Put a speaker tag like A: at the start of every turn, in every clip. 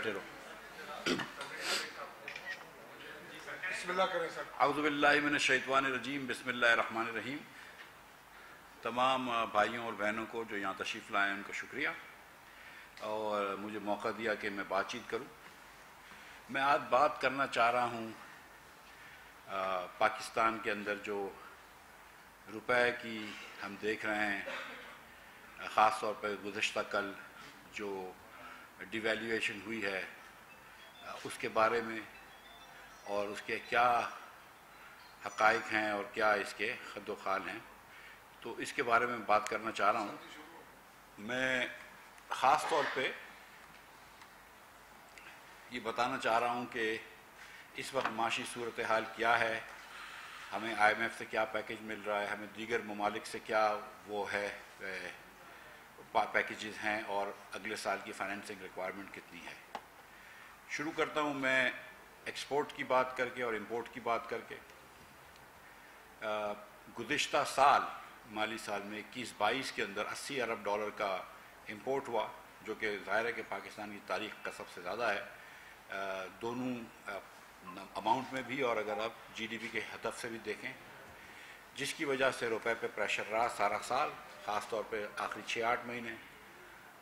A: بیٹھے رہو.
B: بسم اللہ کریں سر.
A: اعوذ باللہ من الشیطان الرجیم. بسم اللہ الرحمن الرحیم. تمام بھائیوں اور بہنوں کو جو یہاں تشریف لائے ہیں ان کا شکریہ اور مجھے موقع دیا کہ میں بات چیت کروں. میں آج بات کرنا چاہ رہا ہوں پاکستان کے اندر جو روپے کی ہم دیکھ رہے ہیں، خاص طور پہ گزشتہ کل جو ڈیویلیویشن ہوئی ہے اس کے بارے میں، اور اس کے کیا حقائق ہیں اور کیا اس کے خد و خال ہیں، تو اس کے بارے میں بات کرنا چاہ رہا ہوں. میں خاص طور پہ یہ بتانا چاہ رہا ہوں کہ اس وقت معاشی صورتحال کیا ہے، ہمیں آئی ایم ایف سے کیا پیکیج مل رہا ہے، ہمیں دیگر ممالک سے کیا وہ ہے پیکیجز ہیں، اور اگلے سال کی فائنینسنگ ریکوائرمنٹ کتنی ہے. شروع کرتا ہوں میں ایکسپورٹ کی بات کر کے اور امپورٹ کی بات کر کے. گزشتہ سال مالی سال میں 21-22 کے اندر 80 ارب ڈالر کا امپورٹ ہوا، جو کہ ظاہر ہے کہ پاکستان کی تاریخ کا سب سے زیادہ ہے، دونوں اماؤنٹ میں بھی اور اگر آپ جی ڈی پی کے ہدف سے بھی دیکھیں، جس کی وجہ سے روپے پہ پریشر رہا سارا سال، خاص طور پہ آخری 6-8 مہینے.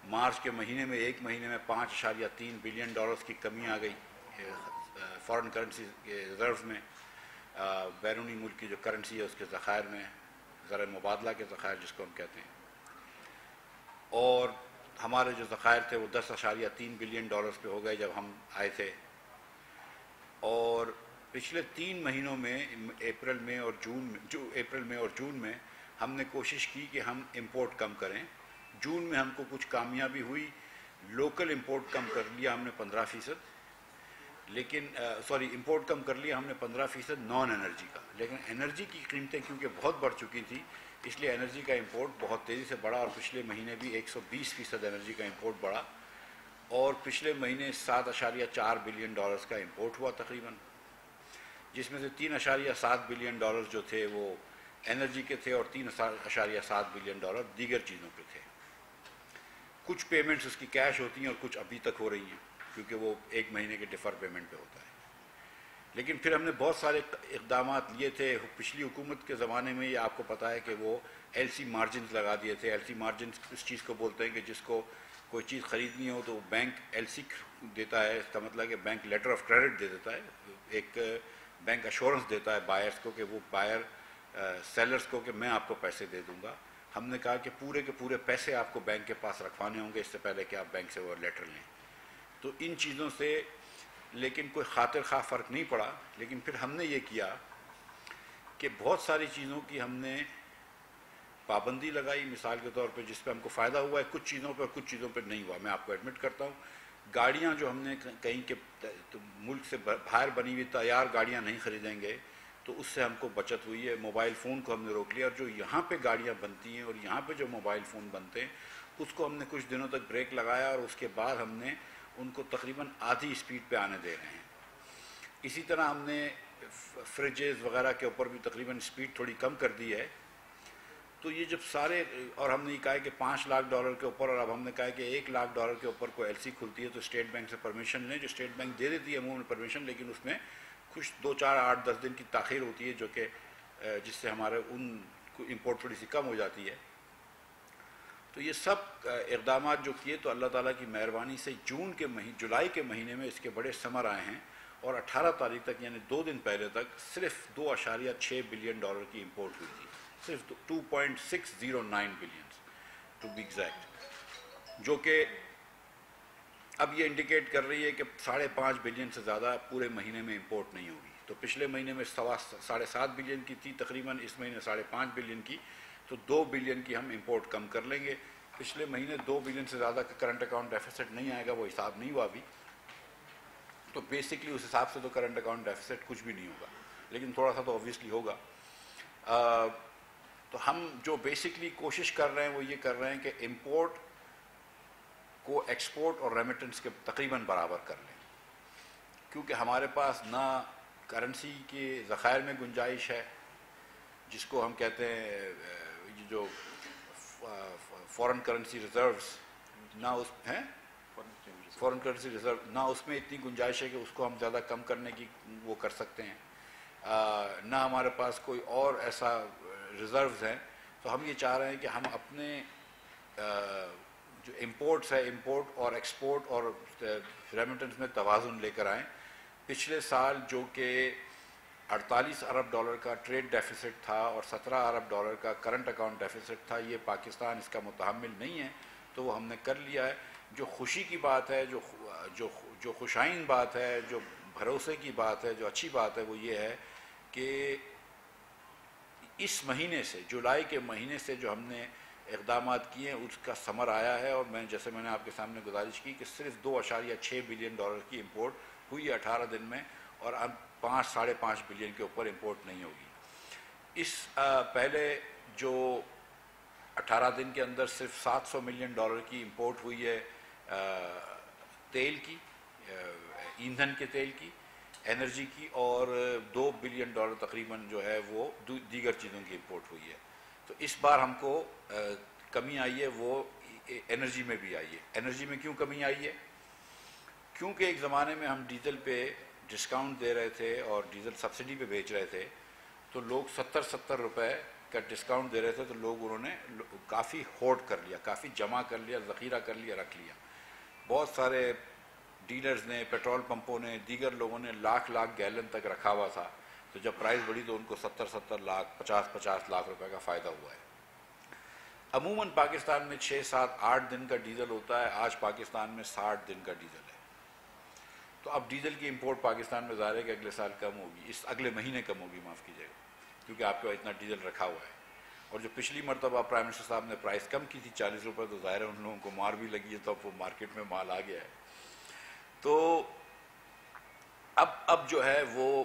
A: مارچ کے مہینے میں ایک مہینے میں 5.3 بلین ڈالرز کی کمی آ گئی فارن کرنسی کے ریزروز میں، بیرونی ملک کی جو کرنسی ہے اس کے ذخائر میں، زر مبادلہ کے ذخائر جس کو ہم کہتے ہیں، اور ہمارے جو ذخائر تھے وہ 10.3 بلین ڈالرز پہ ہو گئے جب ہم آئے تھے. اور پچھلے 3 مہینوں میں اپریل میں اور جون میں ہم نے کوشش کی کہ ہم امپورٹ کم کریں. جون میں ہم کو کچھ کامیابی ہوئی، لوکل امپورٹ کم کر لیا ہم نے 15%، لیکن امپورٹ کم کر لیا ہم نے 15% نان انرجی کا، لیکن انرجی کی قیمتیں کیونکہ بہت بڑھ چکی تھی اس لیے انرجی کا امپورٹ بہت تیزی سے بڑھا، اور پچھلے مہینے بھی 120% انرجی کا امپورٹ بڑھا، اور پچھلے مہینے 7.4 بلین ڈالرز کا امپورٹ ہوا تقریباً، جس میں سے 3.7 بلین ڈالرز جو تھے وہ انرجی کے تھے اور 3.7 بلین ڈالر دیگر چیزوں پہ تھے. کچھ پیمنٹس اس کی کیش ہوتی ہیں اور کچھ ابھی تک ہو رہی ہیں کیونکہ وہ 1 مہینے کے ڈیفر پیمنٹ پہ ہوتا ہے. لیکن پھر ہم نے بہت سارے اقدامات لیے تھے پچھلی حکومت کے زمانے میں. یہ آپ کو پتہ ہے کہ وہ ایل سی مارجنز لگا دیے تھے. ایل سی مارجنز اس چیز کو بولتے ہیں کہ جس کو کوئی چیز خریدنی ہو تو بینک ایل سی دیتا ہے، اس کا مطلب ہے کہ بینک لیٹر آف کریڈٹ دے دیتا ہے، ایک بینک ایشورنس دیتا ہے بائرس کو کہ وہ بائر سیلرز کو کہ میں آپ کو پیسے دے دوں گا. ہم نے کہا کہ پورے کے پورے پیسے آپ کو بینک کے پاس رکھوانے ہوں گے اس سے پہلے کہ آپ بینک سے وہ لیٹر لیں. تو ان چیزوں سے لیکن کوئی خاطر خواہ فرق نہیں پڑا. لیکن پھر ہم نے یہ کیا کہ بہت ساری چیزوں کی ہم نے پابندی لگائی. مثال کے طور پہ جس پہ ہم کو فائدہ ہوا ہے کچھ چیزوں پہ اور کچھ چیزوں پہ نہیں ہوا. میں آپ کو ایڈمٹ کرتا ہوں، گاڑیاں جو ہم نے کہیں کے ملک سے باہر بنی ہوئی تیار گاڑیاں نہیں خریدیں گے تو اس سے ہم کو بچت ہوئی ہے. موبائل فون کو ہم نے روک لیا، اور جو یہاں پہ گاڑیاں بنتی ہیں اور یہاں پہ جو موبائل فون بنتے ہیں اس کو ہم نے کچھ دنوں تک بریک لگایا، اور اس کے بعد ہم نے ان کو تقریباً آدھی اسپیڈ پہ آنے دے رہے ہیں. اسی طرح ہم نے فریجز وغیرہ کے اوپر بھی تقریباً اسپیڈ تھوڑی کم کر دی ہے. تو یہ جب سارے، اور ہم نے یہ کہا ہے کہ 5 لاکھ ڈالر کے اوپر، اور اب ہم نے کہا ہے کہ 1 لاکھ ڈالر کے اوپر کوئی ایل سی کھلتی ہے تو اسٹیٹ بینک سے پرمیشن لیں، جو اسٹیٹ بینک دے دیتی ہے عموماً پرمیشن، لیکن اس میں کچھ 2, 4, 8, 10 دن کی تاخیر ہوتی ہے جو کہ جس سے ہمارے ان کو امپورٹ تھوڑی سی کم ہو جاتی ہے. تو یہ سب اقدامات جو کیے تو اللہ تعالیٰ کی مہربانی سے جولائی کے مہینے میں اس کے بڑے ثمر آئے ہیں، اور 18 تاریخ تک یعنی 2 دن پہلے تک صرف 2.6 بلین ڈالر کی امپورٹ ہوئی تھی، صرف 2.609 بلین ٹو بی ایگزیکٹ، جو کہ اب یہ انڈیکیٹ کر رہی ہے کہ 5.5 بلین سے زیادہ پورے مہینے میں امپورٹ نہیں ہوگی. تو پچھلے مہینے میں 7.5 بلین کی تھی تقریباً، اس مہینے 5.5 بلین کی، تو 2 بلین کی ہم امپورٹ کم کر لیں گے. پچھلے مہینے 2 بلین سے زیادہ کا کرنٹ اکاؤنٹ ڈیفیسٹ نہیں آئے گا، وہ حساب نہیں ہوا ابھی. تو بیسکلی اس حساب سے تو کرنٹ اکاؤنٹ ڈیفیسٹ کچھ بھی نہیں ہوگا، لیکن تھوڑا سا تو اوبویسلی ہوگا. تو ہم جو بیسکلی کوشش کر رہے ہیں وہ یہ کر رہے ہیں کہ امپورٹ کو ایکسپورٹ اور ریمیٹنس کے تقریباً برابر کر لیں، کیونکہ ہمارے پاس نہ کرنسی کے ذخائر میں گنجائش ہے جس کو ہم کہتے ہیں جو فورن کرنسی ریزروز، نہ اس ہیں فورن کرنسی ریزرو نہ اس میں اتنی گنجائش ہے کہ اس کو ہم زیادہ کم کرنے کی وہ کر سکتے ہیں، نہ ہمارے پاس کوئی اور ایسا ریزروز ہیں. تو ہم یہ چاہ رہے ہیں کہ ہم اپنے جو امپورٹس ہے، امپورٹ اور ایکسپورٹ اور ریمیٹنس میں توازن لے کر آئیں. پچھلے سال جو کہ 48 ارب ڈالر کا ٹریڈ ڈیفیسٹ تھا اور 17 ارب ڈالر کا کرنٹ اکاؤنٹ ڈیفیسٹ تھا، یہ پاکستان اس کا متحمل نہیں ہے، تو وہ ہم نے کر لیا ہے. جو خوشی کی بات ہے، جو خوشائن بات ہے، جو بھروسے کی بات ہے، جو اچھی بات ہے، وہ یہ ہے کہ اس مہینے سے، جولائی کے مہینے سے جو ہم نے اقدامات کیے ہیں اس کا ثمر آیا ہے. اور جیسے میں نے آپ کے سامنے گزارش کی کہ صرف 2.6 بلین ڈالر کی امپورٹ ہوئی ہے 18 دن میں، اور اب 5-5.5 بلین کے اوپر امپورٹ نہیں ہوگی. اس پہلے جو 18 دن کے اندر صرف 700 ملین ڈالر کی امپورٹ ہوئی ہے تیل کی، ایندھن کے تیل کی، انرجی کی، اور 2 بلین ڈالر تقریباً جو ہے وہ دیگر چیزوں کی امپورٹ ہوئی ہے. تو اس بار ہم کو کمی آئی ہے، وہ انرجی میں بھی آئی ہے. انرجی میں کیوں کمی آئی ہے؟ کیونکہ ایک زمانے میں ہم ڈیزل پہ ڈسکاؤنٹ دے رہے تھے اور ڈیزل سبسڈی پہ بیچ رہے تھے، تو لوگ 70 روپے کا ڈسکاؤنٹ دے رہے تھے، تو انہوں نے کافی ہوڑ کر لیا، کافی جمع کر لیا، ذخیرہ کر لیا، رکھ لیا. بہت سارے ڈیلرز نے، پیٹرول پمپوں نے، دیگر لوگوں نے لاکھ گیلن تک رکھا ہوا تھا. تو جب پرائز بڑھی تو ان کو 70 لاکھ، 50 لاکھ روپے کا فائدہ ہوا ہے. عموماً پاکستان میں 6-7-8 دن کا ڈیزل ہوتا ہے، آج پاکستان میں 60 دن کا ڈیزل ہے. تو اب ڈیزل کی امپورٹ پاکستان میں ظاہر ہے کہ اگلے سال کم ہوگی، اگلے مہینے کم ہوگی، معاف کیجیے گا، کیونکہ آپ کے پاس اتنا ڈیزل رکھا ہوا ہے. اور جو پچھلی مرتبہ پرائم منسٹر صاحب نے پرائز کم کی تھی 40 روپے، تو ظاہر ہے ان لوگوں کو مار بھی لگی ہے، تو اب وہ مارکیٹ میں مال آ گیا ہے. تو اب جو ہے وہ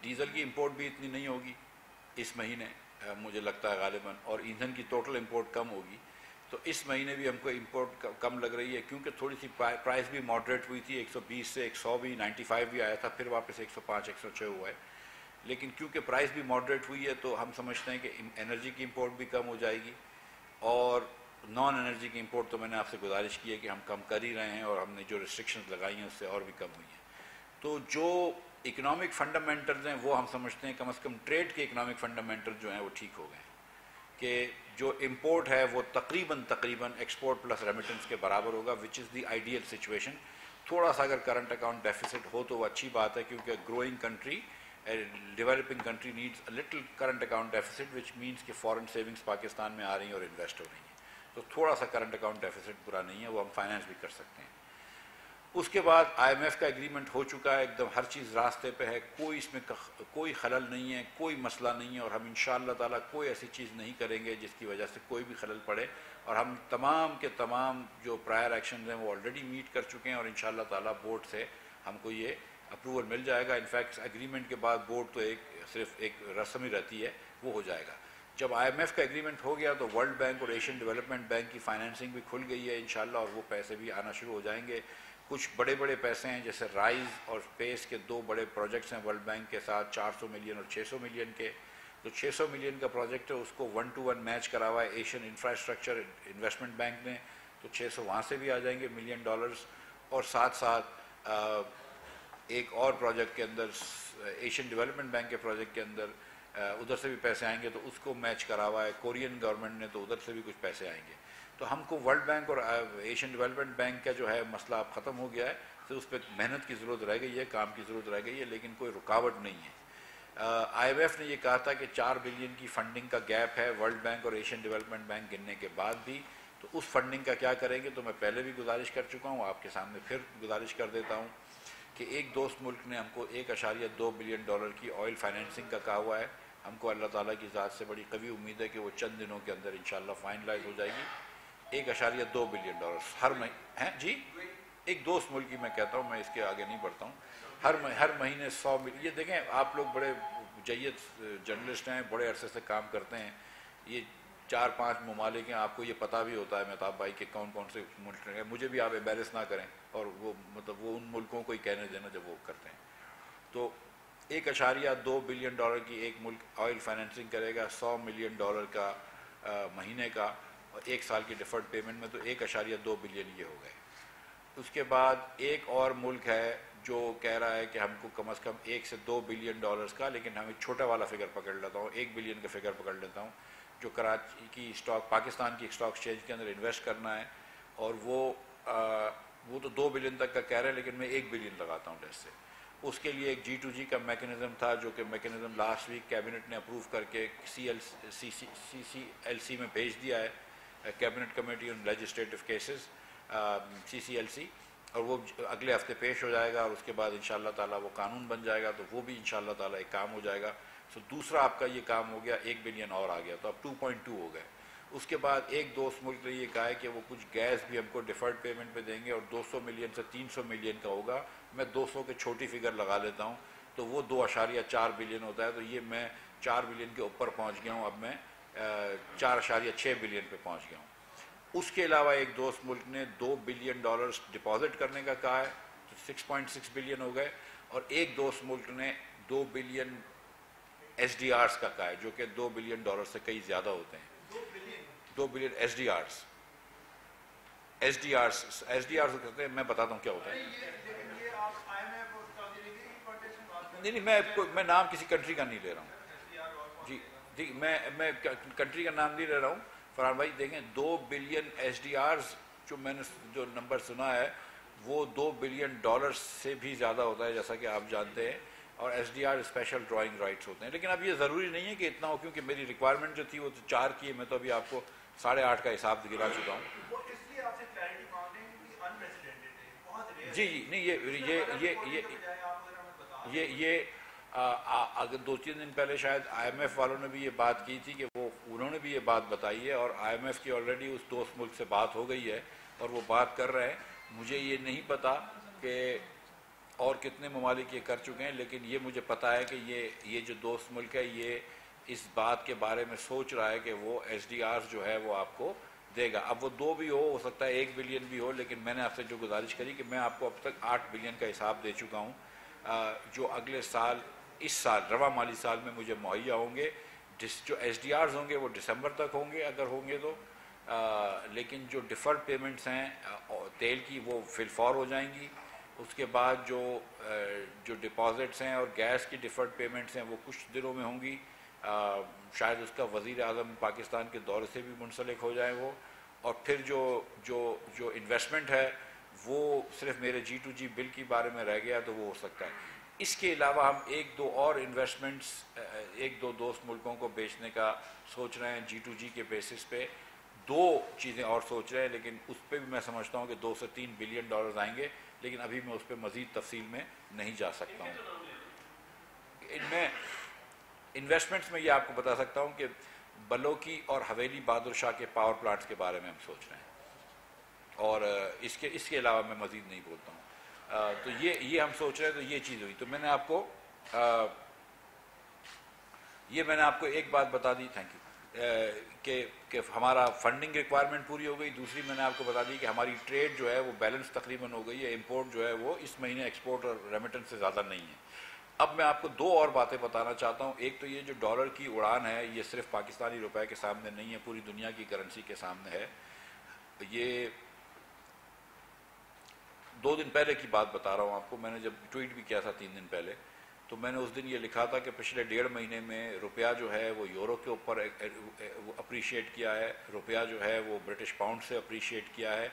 A: ڈیزل کی امپورٹ بھی اتنی نہیں ہوگی اس مہینے، مجھے لگتا ہے غالباً، اور ایندھن کی ٹوٹل امپورٹ کم ہوگی. تو اس مہینے بھی ہم کو امپورٹ کم لگ رہی ہے، کیونکہ تھوڑی سی پرائز بھی ماڈریٹ ہوئی تھی، 120 سے 100 بھی، 95 بھی آیا تھا، پھر واپس 105-106 ہوا ہے. لیکن کیونکہ پرائز بھی ماڈریٹ ہوئی ہے تو ہم سمجھتے ہیں کہ انرجی کی امپورٹ بھی کم ہو جائے گی. اور نان انرجی کی امپورٹ تو میں نے آپ سے گزارش کی ہے کہ ہم کم کر ہی رہے ہیں، اور ہم نے جو ریسٹرکشنز لگائی ہیں اس سے اور بھی کم ہوئی ہیں. تو جو اکنامک فنڈامنٹلز ہیں وہ ہم سمجھتے ہیں کم از کم ٹریڈ کے اکنامک فنڈامنٹل جو ہیں وہ ٹھیک ہو گئے ہیں، کہ جو امپورٹ ہے وہ تقریباً ایکسپورٹ پلس ریمیٹنس کے برابر ہوگا، وچ از دی آئیڈیل سچویشن. تھوڑا سا اگر کرنٹ اکاؤنٹ ڈیفیسٹ ہو تو وہ اچھی بات ہے، کیونکہ growing country, developing country needs a little current account deficit, which means کہ فارن سیونگز پاکستان میں آ رہی ہیں اور انویسٹ ہو رہی ہیں. تو تھوڑا سا کرنٹ اکاؤنٹ ڈیفیسٹ برا نہیں ہے، وہ ہم فائنینس بھی کر سکتے ہیں. اس کے بعد IMF کا ایگریمنٹ ہو چکا ہے، ایک دم ہر چیز راستے پہ ہے، کوئی اس میں کوئی خلل نہیں ہے، کوئی مسئلہ نہیں ہے، اور ہم انشاءاللہ تعالیٰ کوئی ایسی چیز نہیں کریں گے جس کی وجہ سے کوئی بھی خلل پڑے. اور ہم تمام کے تمام جو پرائر ایکشنز ہیں وہ آلریڈی میٹ کر چکے ہیں، اور انشاءاللہ تعالیٰ بورڈ سے ہم کو یہ اپروول مل جائے گا. انفیکٹ ایگریمنٹ کے بعد بورڈ تو صرف ایک رسم ہی رہتی ہے، وہ ہو جائے گا. جب IMF کا ایگریمنٹ ہو گیا تو ورلڈ بینک اور ایشین ڈیولپمنٹ بینک کی فائنینسنگ بھی کھل گئی ہے انشاءاللہ، اور وہ پیسے بھی آنا شروع ہو جائیں گے. کچھ بڑے پیسے ہیں، جیسے رائز اور پیس کے 2 بڑے پروجیکٹس ہیں ورلڈ بینک کے ساتھ، 400 ملین اور 600 ملین کے. تو 600 ملین کا پروجیکٹ ہے، اس کو 1-to-1 میچ کرا ہوا ہے ایشین انفراسٹرکچر انویسٹمنٹ بینک نے، تو 600 وہاں سے بھی آ جائیں گے ملین ڈالرز. اور ساتھ ایک اور پروجیکٹ کے اندر، ایشین ڈیولپمنٹ بینک کے پروجیکٹ کے اندر ادھر سے بھی پیسے آئیں گے، تو اس کو میچ کرا ہوا ہے کورین گورنمنٹ نے، تو ادھر سے بھی کچھ پیسے آئیں گے. تو ہم کو ورلڈ بینک اور ایشین ڈیولپمنٹ بینک کا جو ہے مسئلہ اب ختم ہو گیا ہے، تو اس پہ محنت کی ضرورت رہ گئی ہے، کام کی ضرورت رہ گئی ہے، لیکن کوئی رکاوٹ نہیں ہے. IMF نے یہ کہا تھا کہ 4 بلین کی فنڈنگ کا گیپ ہے ورلڈ بینک اور ایشین ڈیولپمنٹ بینک گننے کے بعد بھی. تو اس فنڈنگ کا کیا کریں گے؟ تو میں پہلے بھی گزارش کر چکا ہوں، آپ کے سامنے پھر گزارش کر دیتا ہوں کہ ایک دوست ملک نے ہم کو 1.2 بلین ڈالر کی آئل فائنینسنگ کا کہا ہوا ہے. ہم کو اللہ تعالیٰ کی ذات سے بڑی قوی امید ہے کہ وہ چند دنوں کے اندر انشاءاللہ فائنلائز ہو جائے گی. 1.2 بلین ڈالر ہر مہینے ہیں جی، ایک دوست ملک کی میں کہتا ہوں، میں اس کے آگے نہیں بڑھتا ہوں. ہر مہینے 100 ملین. یہ دیکھیں آپ لوگ بڑے جید جرنلسٹ ہیں، بڑے عرصے سے کام کرتے ہیں، یہ 4-5 ممالک ہیں، آپ کو یہ پتہ بھی ہوتا ہے مہتاب بھائی کہ کون سے ملک ہیں. مجھے بھی آپ ایمبیرس نہ کریں، اور وہ وہ ان ملکوں کو ہی کہنے دینا جب وہ کرتے ہیں. تو 1.2 بلین ڈالر کی ایک ملک آئل فائنینسنگ کرے گا، 100 ملین ڈالر کا مہینے کا، اور 1 سال کی ڈیفرڈ پیمنٹ میں، تو 1.2 بلین یہ ہو گئے. اس کے بعد ایک اور ملک ہے جو کہہ رہا ہے کہ ہم کو کم از کم 1 سے 2 بلین ڈالرز کا، لیکن ہم ایک چھوٹا والا فگر پکڑ لیتا ہوں، 1 بلین کا فگر پکڑ لیتا ہوں، جو کراچی کی اسٹاک، پاکستان کی اسٹاک ایکسچینج کے اندر انویسٹ کرنا ہے، اور وہ تو 2 بلین تک کا کہہ رہے ہیں، لیکن میں 1 بلین لگاتا ہوں جیسے. اس کے لیے ایک G2G کا میکنزم تھا، جو کہ میکنزم لاسٹ ویک کیبنٹ نے اپروو کر کے CCLC میں بھیج دیا ہے، cabinet committee on legislative cases, CCLC، اور وہ اگلے ہفتے پیش ہو جائے گا، اور اس کے بعد انشاءاللہ تعالیٰ وہ قانون بن جائے گا، تو وہ بھی انشاءاللہ تعالیٰ ایک کام ہو جائے گا. سو دوسرا آپ کا یہ کام ہو گیا، 1 بلین اور آ گیا، تو اب 2.2 ہو گئے. اس کے بعد ایک دوست ملک نے یہ کہا ہے کہ وہ کچھ گیس بھی ہم کو ڈیفرڈ پیمنٹ پہ دیں گے، اور 200 ملین سے 300 ملین کا ہوگا. میں 200 کے چھوٹی فگر لگا لیتا ہوں، تو وہ 2.4 بلین ہوتا ہے. تو یہ میں 4 بلین کے اوپر پہنچ گیا ہوں، اب میں 4.6 بلین پہ پہنچ گیا ہوں. اس کے علاوہ ایک دوست ملک نے 2 بلین ڈالرز ڈپازٹ کرنے کا کہا ہے، تو 6.6 بلین ہو گئے. اور ایک دوست ملک نے 2 بلین SDRs کا کہا ہے، جو کہ 2 بلین ڈالر سے کئی زیادہ ہوتے ہیں. 2 بلین SDRs کہتے ہیں، میں بتاتا ہوں کیا ہوتا ہے. نہیں، میں نام کسی کنٹری کا نہیں لے رہا ہوں. جی میں کنٹری کا نام نہیں لے رہا ہوں. فرحان بھائی دیکھیں، 2 بلین SDRs جو میں نے جو نمبر سنا ہے، وہ 2 بلین ڈالر سے بھی زیادہ ہوتا ہے، جیسا کہ آپ جانتے ہیں. اور SDR اسپیشل ڈرائنگ رائٹس ہوتے ہیں. لیکن اب یہ ضروری نہیں ہے کہ اتنا ہو، کیونکہ میری ریکوائرمنٹ جو تھی وہ 4 کی ہے. میں تو ابھی آپ کو 8.5 کا حساب گرا چکا ہوں. جی نہیں، یہ اگر 2-3 دن پہلے شاید IMF والوں نے بھی یہ بات کی تھی، کہ انہوں نے بھی یہ بات بتائی ہے، اور IMF کی آلریڈی اس دوست ملک سے بات ہو گئی ہے، اور وہ بات کر رہے ہیں. مجھے یہ نہیں پتا کہ اور کتنے ممالک یہ کر چکے ہیں، لیکن یہ مجھے پتا ہے کہ یہ جو دوست ملک ہے، یہ اس بات کے بارے میں سوچ رہا ہے کہ وہ SDRs جو ہے وہ آپ کو دے گا. اب وہ 2 بھی ہو سکتا ہے 1 بلین بھی ہو، لیکن میں نے آپ سے جو گزارش کری کہ میں آپ کو اب تک 8 بلین کا حساب دے چکا ہوں، جو اگلے سال، اس سال رواں مالی سال میں مجھے مہیا ہوں گے. جو SDRs ہوں گے وہ دسمبر تک ہوں گے اگر ہوں گے تو، لیکن جو ڈیفرڈ پیمنٹس ہیں تیل کی، وہ فی الفور ہو جائیں گی. اس کے بعد جو ڈپازٹس ہیں اور گیس کی ڈیفرڈ پیمنٹس ہیں وہ کچھ دنوں میں ہوں گی. شاید اس کا وزیر اعظم پاکستان کے دورے سے بھی منسلک ہو جائیں وہ. اور پھر جو انویسٹمنٹ ہے وہ صرف میرے G2G بل کے بارے میں رہ گیا، تو وہ ہو سکتا ہے. اس کے علاوہ ہم 1-2 اور انویسٹمنٹس 1-2 دوست ملکوں کو بیچنے کا سوچ رہے ہیں G2G کے بیسس پہ. 2 چیزیں اور سوچ رہے ہیں، لیکن اس پہ بھی میں سمجھتا ہوں کہ 2 سے 3 بلین ڈالرز آئیں گے، لیکن ابھی میں اس پہ مزید تفصیل میں نہیں جا سکتا ہوں. ان میں انویسٹمنٹس میں یہ آپ کو بتا سکتا ہوں کہ بلوکی اور حویلی بہادر شاہ کے پاور پلانٹس کے بارے میں ہم سوچ رہے ہیں، اور اس کے علاوہ میں مزید نہیں بولتا ہوں. تو یہ ہم سوچ رہے ہیں. تو یہ چیز ہوئی. تو میں نے آپ کو ایک بات بتا دی، تھینک یو، کہ ہمارا فنڈنگ ریکوائرمنٹ پوری ہو گئی. دوسری میں نے آپ کو بتا دی کہ ہماری ٹریڈ جو ہے وہ بیلنس تقریباً ہو گئی ہے. امپورٹ جو ہے وہ اس مہینے ایکسپورٹ اور ریمیٹنس سے زیادہ نہیں ہے. اب میں آپ کو 2 اور باتیں بتانا چاہتا ہوں. ایک تو یہ جو ڈالر کی اڑان ہے، یہ صرف پاکستانی روپے کے سامنے نہیں ہے، پوری دنیا کی کرنسی کے سامنے ہے. یہ 2 دن پہلے کی بات بتا رہا ہوں آپ کو. میں نے جب ٹویٹ بھی کیا تھا 3 دن پہلے، تو میں نے اس دن یہ لکھا تھا کہ پچھلے 1.5 مہینے میں روپیہ جو ہے وہ یورو کے اوپر اپریشیٹ کیا ہے، روپیہ جو ہے وہ برٹش پاؤنڈ سے اپریشیٹ کیا ہے،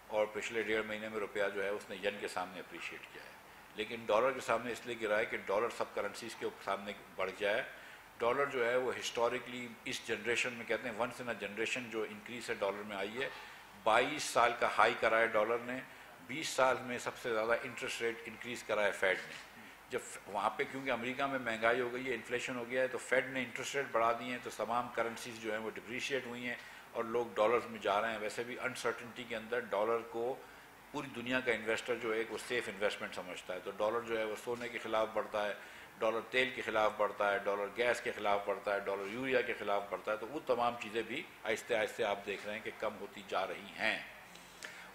A: اور پچھلے 1.5 مہینے میں روپیہ جو ہے اس نے ین کے سامنے اپریشیٹ کیا ہے. لیکن ڈالر کے سامنے اس لیے گرا ہے کہ ڈالر سب کرنسیز کے سامنے بڑھ جائے. ڈالر جو ہے وہ ہسٹوریکلی اس جنریشن میں کہتے ہیں ونس ان اے جنریشن جو انکریز ہے ڈالر میں آئی ہے. 22 سال کا ہائی کرا ہے ڈالر نے. 20 سال میں سب سے زیادہ انٹرسٹ ریٹ انکریز کرا ہے فیڈ نے. جب وہاں پہ کیونکہ امریکہ میں مہنگائی ہو گئی ہے، انفلیشن ہو گیا ہے، تو فیڈ نے انٹرسٹ ریٹ بڑھا دیے ہیں، تو تمام کرنسیز جو ہیں وہ ڈپریشیٹ ہوئی ہیں اور لوگ ڈالرز میں جا رہے ہیں. ویسے بھی انسرٹنٹی کے اندر ڈالر کو پوری دنیا کا انویسٹر جو ہے وہ سیف انویسٹمنٹ سمجھتا ہے. تو ڈالر جو ہے وہ سونے کے خلاف بڑھتا ہے، ڈالر تیل کے خلاف بڑھتا ہے، ڈالر گیس کے خلاف بڑھتا ہے، ڈالر یوریا کے خلاف بڑھتا ہے. تو وہ تمام چیزیں بھی آہستہ آہستہ آپ دیکھ رہے ہیں کہ کم ہوتی جا رہی ہیں.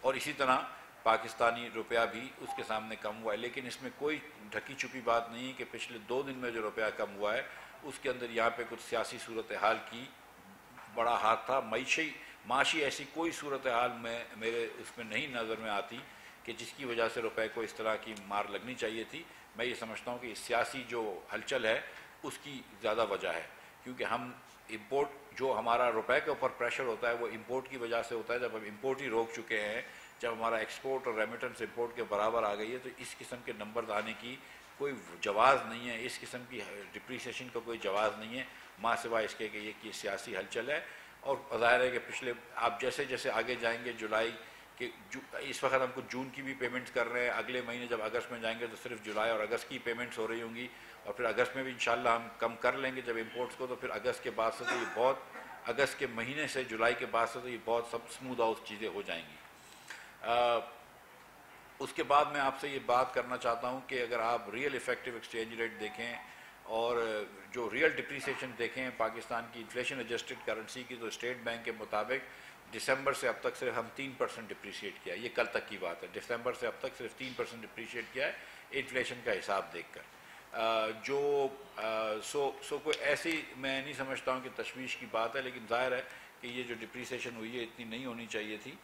A: اور اسی طرح پاکستانی روپیہ بھی اس کے سامنے کم ہوا ہے. لیکن اس میں کوئی ڈھکی چھپی بات نہیں ہے کہ پچھلے 2 دن میں جو روپیہ کم ہوا ہے اس کے اندر یہاں پہ کچھ سیاسی صورتحال کی بڑا ہاتھ تھا. معاشی ایسی کوئی صورتحال میں میرے اس میں نہیں نظر میں آتی کہ جس کی وجہ سے روپے کو اس طرح کی مار لگنی چاہیے تھی. میں یہ سمجھتا ہوں کہ سیاسی جو ہلچل ہے اس کی زیادہ وجہ ہے، کیونکہ ہم امپورٹ جو ہمارا روپے کے اوپر پریشر ہوتا ہے وہ امپورٹ کی وجہ سے ہوتا ہے. جب ہم امپورٹ ہی روک چکے ہیں، جب ہمارا ایکسپورٹ اور ریمیٹنس امپورٹ کے برابر آ گئی ہے، تو اس قسم کے نمبرز آنے کی کوئی جواز نہیں ہے، اس قسم کی ڈپریسیشن کا کوئی جواز نہیں ہے، ماں سوائے اس کے کہ یہ سیاسی ہلچل ہے. اور ظاہر ہے کہ پچھلے آپ جیسے جیسے آگے جائیں گے، جولائی کہ اس وقت ہم کو جون کی بھی پیمنٹس کر رہے ہیں، اگلے مہینے جب اگست میں جائیں گے تو صرف جولائی اور اگست کی پیمنٹس ہو رہی ہوں گی، اور پھر اگست میں بھی انشاءاللہ ہم کم کر لیں گے جب امپورٹس کو. تو پھر اگست کے بعد سے تو یہ بہت، اگست کے مہینے سے جولائی کے بعد سے تو یہ بہت سب اسموتھ آؤٹ چیزیں ہو جائیں گی. اس کے بعد میں آپ سے یہ بات کرنا چاہتا ہوں کہ اگر آپ ریئل ایفیکٹو ایکسچینج ریٹ دیکھیں اور جو ریئل ڈپریسیشن دیکھیں پاکستان کی انفلیشن ایڈجسٹڈ کرنسی کی، تو اسٹیٹ بینک کے مطابق دسمبر سے اب تک صرف ہم 3% ڈپریشیٹ کیا ہے. یہ کل تک کی بات ہے، دسمبر سے اب تک صرف 3% ڈپریشیٹ کیا ہے انفلیشن کا حساب دیکھ کر. سو کوئی ایسی میں نہیں سمجھتا ہوں کہ تشویش کی بات ہے، لیکن ظاہر ہے کہ یہ جو ڈپریسیشن ہوئی ہے اتنی نہیں ہونی چاہیے تھی،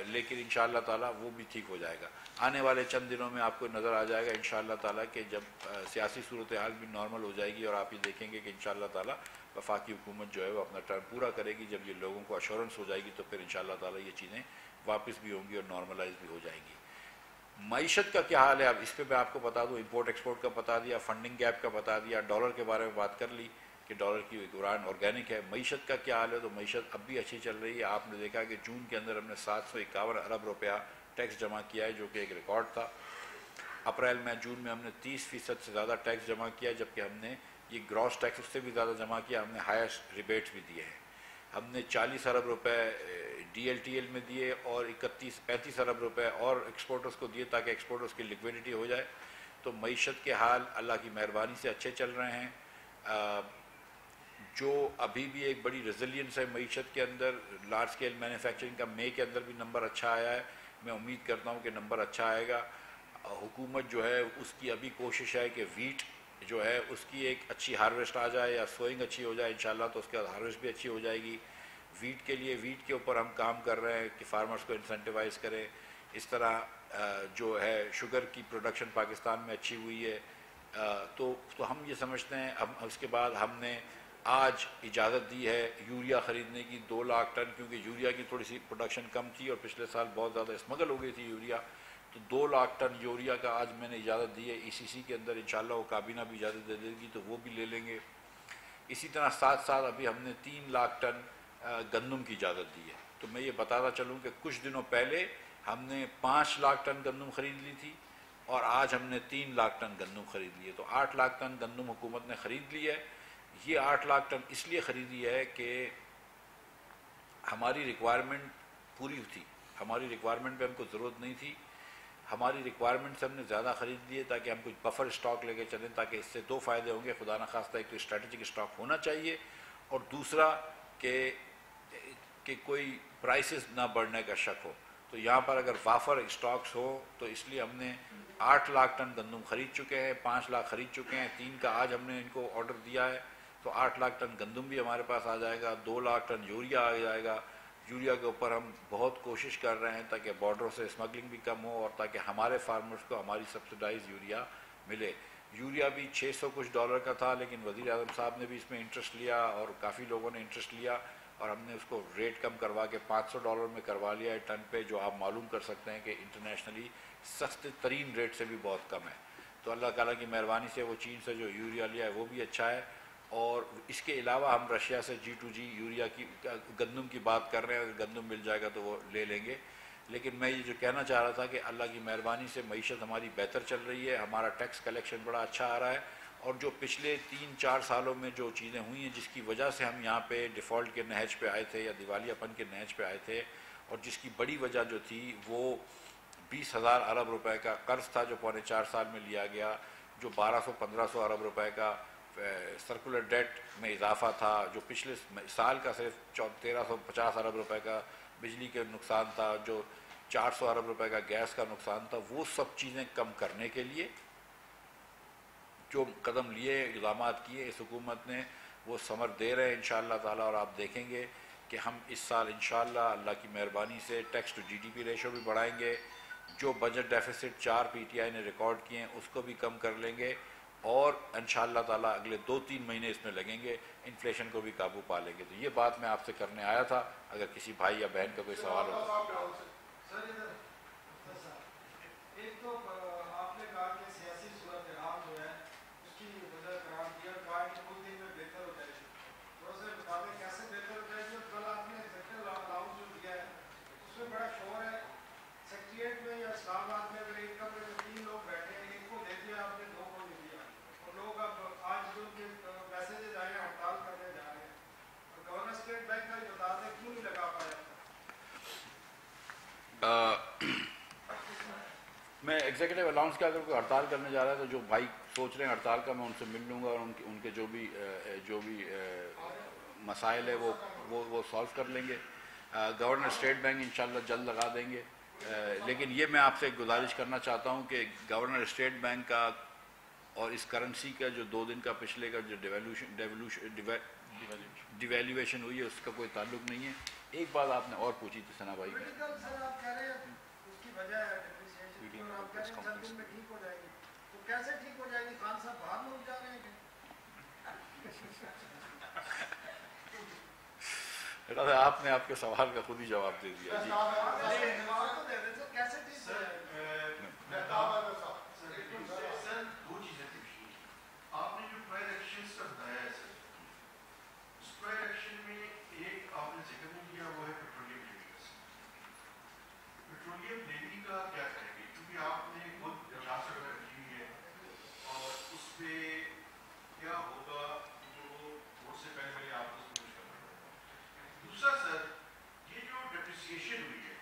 A: لیکن انشاءاللہ تعالیٰ وہ بھی ٹھیک ہو جائے گا. آنے والے چند دنوں میں آپ کو نظر آ جائے گا انشاءاللہ تعالیٰ کہ جب سیاسی صورتحال بھی نارمل ہو جائے گی، اور آپ یہ دیکھیں گے کہ انشاءاللہ تعالیٰ وفاقی حکومت جو ہے وہ اپنا ٹرم پورا کرے گی. جب یہ لوگوں کو ایشورنس ہو جائے گی تو پھر انشاءاللہ تعالیٰ یہ چیزیں واپس بھی ہوں گی اور نارملائز بھی ہو جائیں گی. معیشت کا کیا حال ہے اب اس پہ میں آپ کو بتا دوں. امپورٹ ایکسپورٹ کا بتا دیا، فنڈنگ گیپ کا بتا دیا، ڈالر کے بارے میں بات کر لی کہ ڈالر کی دوران آرگینک ہے. معیشت کا کیا حال ہے؟ تو معیشت اب بھی اچھی چل رہی ہے. آپ نے دیکھا کہ جون کے اندر ہم نے 751 ارب روپیہ ٹیکس جمع کیا ہے، جو کہ ایک ریکارڈ تھا. اپریل میں جون میں ہم نے 30% سے زیادہ ٹیکس جمع کیا، جبکہ ہم نے یہ گراس ٹیکس اس سے بھی زیادہ جمع کیا. ہم نے ہائیسٹ ریبیٹس بھی دیے ہیں. ہم نے 40 ارب روپے ڈی ایل ٹی ایل میں دیے اور 35 ارب روپے اور ایکسپورٹرز کو دیے تاکہ ایکسپورٹرز کی لیکویڈیٹی ہو جائے. تو معیشت کے حال اللہ کی مہربانی سے اچھے چل رہے ہیں. جو ابھی بھی ایک بڑی ریزیلینس ہے معیشت کے اندر، لارج اسکیل مینوفیکچرنگ کا مے کے اندر بھی نمبر اچھا آیا ہے. میں امید کرتا ہوں کہ نمبر اچھا آئے گا. حکومت جو ہے اس کی ابھی کوشش ہے کہ ویٹ جو ہے اس کی ایک اچھی ہارویسٹ آ جائے یا سوئنگ اچھی ہو جائے انشاءاللہ، تو اس کے بعد ہارویسٹ بھی اچھی ہو جائے گی. ویٹ کے لیے ویٹ کے اوپر ہم کام کر رہے ہیں کہ فارمرز کو انسینٹیوائز کریں. اس طرح جو ہے شوگر کی پروڈکشن پاکستان میں اچھی ہوئی ہے. تو ہم یہ سمجھتے ہیں. اب اس کے بعد ہم نے آج اجازت دی ہے یوریا خریدنے کی 2 لاکھ ٹن، کیونکہ یوریا کی تھوڑی سی پروڈکشن کم تھی اور پچھلے سال بہت زیادہ اسمگل ہو گئی تھی یوریا. تو 2 لاکھ ٹن یوریا کا آج میں نے اجازت دی ہے ای سی سی کے اندر. انشاءاللہ وہ کابینہ بھی اجازت دے دے گی تو وہ بھی لے لیں گے. اسی طرح ساتھ ساتھ ابھی ہم نے 3 لاکھ ٹن گندم کی اجازت دی ہے. تو میں یہ بتاتا چلوں کہ کچھ دنوں پہلے ہم نے 5 لاکھ ٹن گندم خرید لی تھی اور آج ہم نے 3 لاکھ ٹن گندم خرید لی ہے. تو 8 لاکھ ٹن گندم حکومت نے خرید لی ہے. یہ 8 لاکھ ٹن اس لیے خریدی ہے کہ ہماری ریکوائرمنٹ پوری تھی. ہماری ریکوائرمنٹ پہ ہم کو ضرورت نہیں تھی. ہماری ریکوائرمنٹ سے ہم نے زیادہ خرید لیے تاکہ ہم کچھ بفر اسٹاک لے کے چلیں، تاکہ اس سے 2 فائدے ہوں گے. خدا نخواستہ ایک تو اسٹریٹجک اسٹاک ہونا چاہیے، اور دوسرا کہ کوئی پرائسز نہ بڑھنے کا شک ہو. تو یہاں پر اگر وافر اسٹاکس ہو تو اس لیے ہم نے 8 لاکھ ٹن گندم خرید چکے ہیں، 5 لاکھ خرید چکے ہیں، 3 کا آج ہم نے ان کو آرڈر دیا ہے. تو 8 لاکھ ٹن گندم بھی ہمارے پاس آ جائے گا. 2 لاکھ ٹن یوریا آ جائے گا. یوریا کے اوپر ہم بہت کوشش کر رہے ہیں تاکہ بارڈروں سے اسمگلنگ بھی کم ہو اور تاکہ ہمارے فارمرز کو ہماری سبسڈائز یوریا ملے. یوریا بھی $600 کچھ کا تھا، لیکن وزیر اعظم صاحب نے بھی اس میں انٹرسٹ لیا اور کافی لوگوں نے انٹرسٹ لیا، اور ہم نے اس کو ریٹ کم کروا کے $500 میں کروا لیا ہے ٹن پہ، جو آپ معلوم کر سکتے ہیں کہ انٹرنیشنلی سستے ترین ریٹ سے بھی بہت کم ہے. تو اللہ تعالیٰ کی مہربانی سے وہ چین سے جو یوریا لیا ہے وہ بھی اچھا ہے. اور اس کے علاوہ ہم رشیا سے G2G یوریا کی گندم کی بات کر رہے ہیں. اگر گندم مل جائے گا تو وہ لے لیں گے. لیکن میں یہ جو کہنا چاہ رہا تھا کہ اللہ کی مہربانی سے معیشت ہماری بہتر چل رہی ہے. ہمارا ٹیکس کلیکشن بڑا اچھا آ رہا ہے، اور جو پچھلے 3-4 سالوں میں جو چیزیں ہوئی ہیں جس کی وجہ سے ہم یہاں پہ ڈیفالٹ کے نہج پہ آئے تھے یا دیوالیہ پن کے نہج پہ آئے تھے، اور جس کی بڑی وجہ جو تھی وہ 20,000 ارب روپے کا قرض تھا جو پونے 4 سال میں لیا گیا، جو 1200-1500 ارب روپے کا سرکولر ڈیٹ میں اضافہ تھا، جو پچھلے سال کا صرف 1350 ارب روپے کا بجلی کے نقصان تھا، جو 400 ارب روپے کا گیس کا نقصان تھا. وہ سب چیزیں کم کرنے کے لیے جو قدم لیے، اقدامات کیے اس حکومت نے، وہ ثمر دے رہے ہیں انشاءاللہ تعالیٰ. اور آپ دیکھیں گے کہ ہم اس سال انشاءاللہ اللہ کی مہربانی سے tax to G D P ratio بھی بڑھائیں گے. جو budget deficit 4 P T I نے ریکارڈ کیے ہیں اس کو بھی کم کر لیں گے، اور انشاءاللہ تعالیٰ اگلے 2-3 مہینے اس میں لگیں گے، انفلیشن کو بھی قابو پا لیں گے۔ تو یہ بات میں آپ سے کرنے آیا تھا، اگر کسی بھائی یا بہن کا کوئی سوال ہو۔
B: ایک تو آپ نے کہا کہ سیاسی صورتحال جو ہے اس کی وجہ قرار دیا، کہا کہ کچھ دن میں بہتر ہو جائے گی، تھوڑا سا بتا دیں کیسے بہتر ہو جائے گی؟ اور کل آپ نے ایگزیکٹو الاؤنس جو دیا ہے اس میں بڑا شور ہے، سیکریٹریٹ میں یا اسلام آباد میں اگر ایک کمرے میں 3 لوگ بیٹھے ہیں، ایک کو دے دیا آپ نے، 2 کو نہیں دیا، اور لوگ اب آج جو کہ میسیجز آئے ہیں ہڑتال کرنے جا رہے ہیں، اور گورنر اسٹیٹ بینک کا بتا دیں کیوں نہیں لگا پایا؟
A: میں ایگزیکٹو الاؤنس کا اگر کوئی ہڑتال کرنے جا رہا ہے تو جو بھائی سوچ رہے ہیں ہڑتال کا، میں ان سے مل لوں گا اور ان کے جو بھی مسائل ہے وہ سالو کر لیں گے۔ گورنر اسٹیٹ بینک انشاءاللہ جلد لگا دیں گے، لیکن یہ میں آپ سے گزارش کرنا چاہتا ہوں کہ گورنر اسٹیٹ بینک کا اور اس کرنسی کا جو 2 دن کا پچھلے کا جو ڈیویلیویشن ہوئی ہے اس کا کوئی تعلق نہیں ہے۔ ایک بات آپ نے اور پوچھی تھی ثنا بھائی،
B: سر آپ کہہ رہے ہیں اس کی وجہ ہے ڈپریسیشن کی، اور آپ کہہ رہے ہیں 4 دن میں ٹھیک ہو جائے گی، تو کیسے ٹھیک ہو جائے گی؟ خان صاحب باہر ملک جا رہے ہیں کہ
A: آپ نے آپ کے سوال کا خود ہی جواب دے دیا۔ جی
B: کیسے ٹھیک ہو جائے گی؟
C: سر 2 چیزیں پوچھی، آپ نے جو پرائز ایکشنز کا بتایا ہے سر، اس پرائز ایکشن میں ایک آپ نے ذکر نہیں کیا، وہ ہے پیٹرولیم لیوی کا۔ پیٹرولیم لیوی کا کیا کریں گے؟ کیونکہ آپ نے خود 50 روپے رکھی ہوئی ہے، اور اس پہ کیا ہوگا جو ووٹ سے پہلے آپ کو سمجھ کرنا پڑے گا۔ دوسرا سر، یہ جو ڈپریسیشن ہوئی ہے،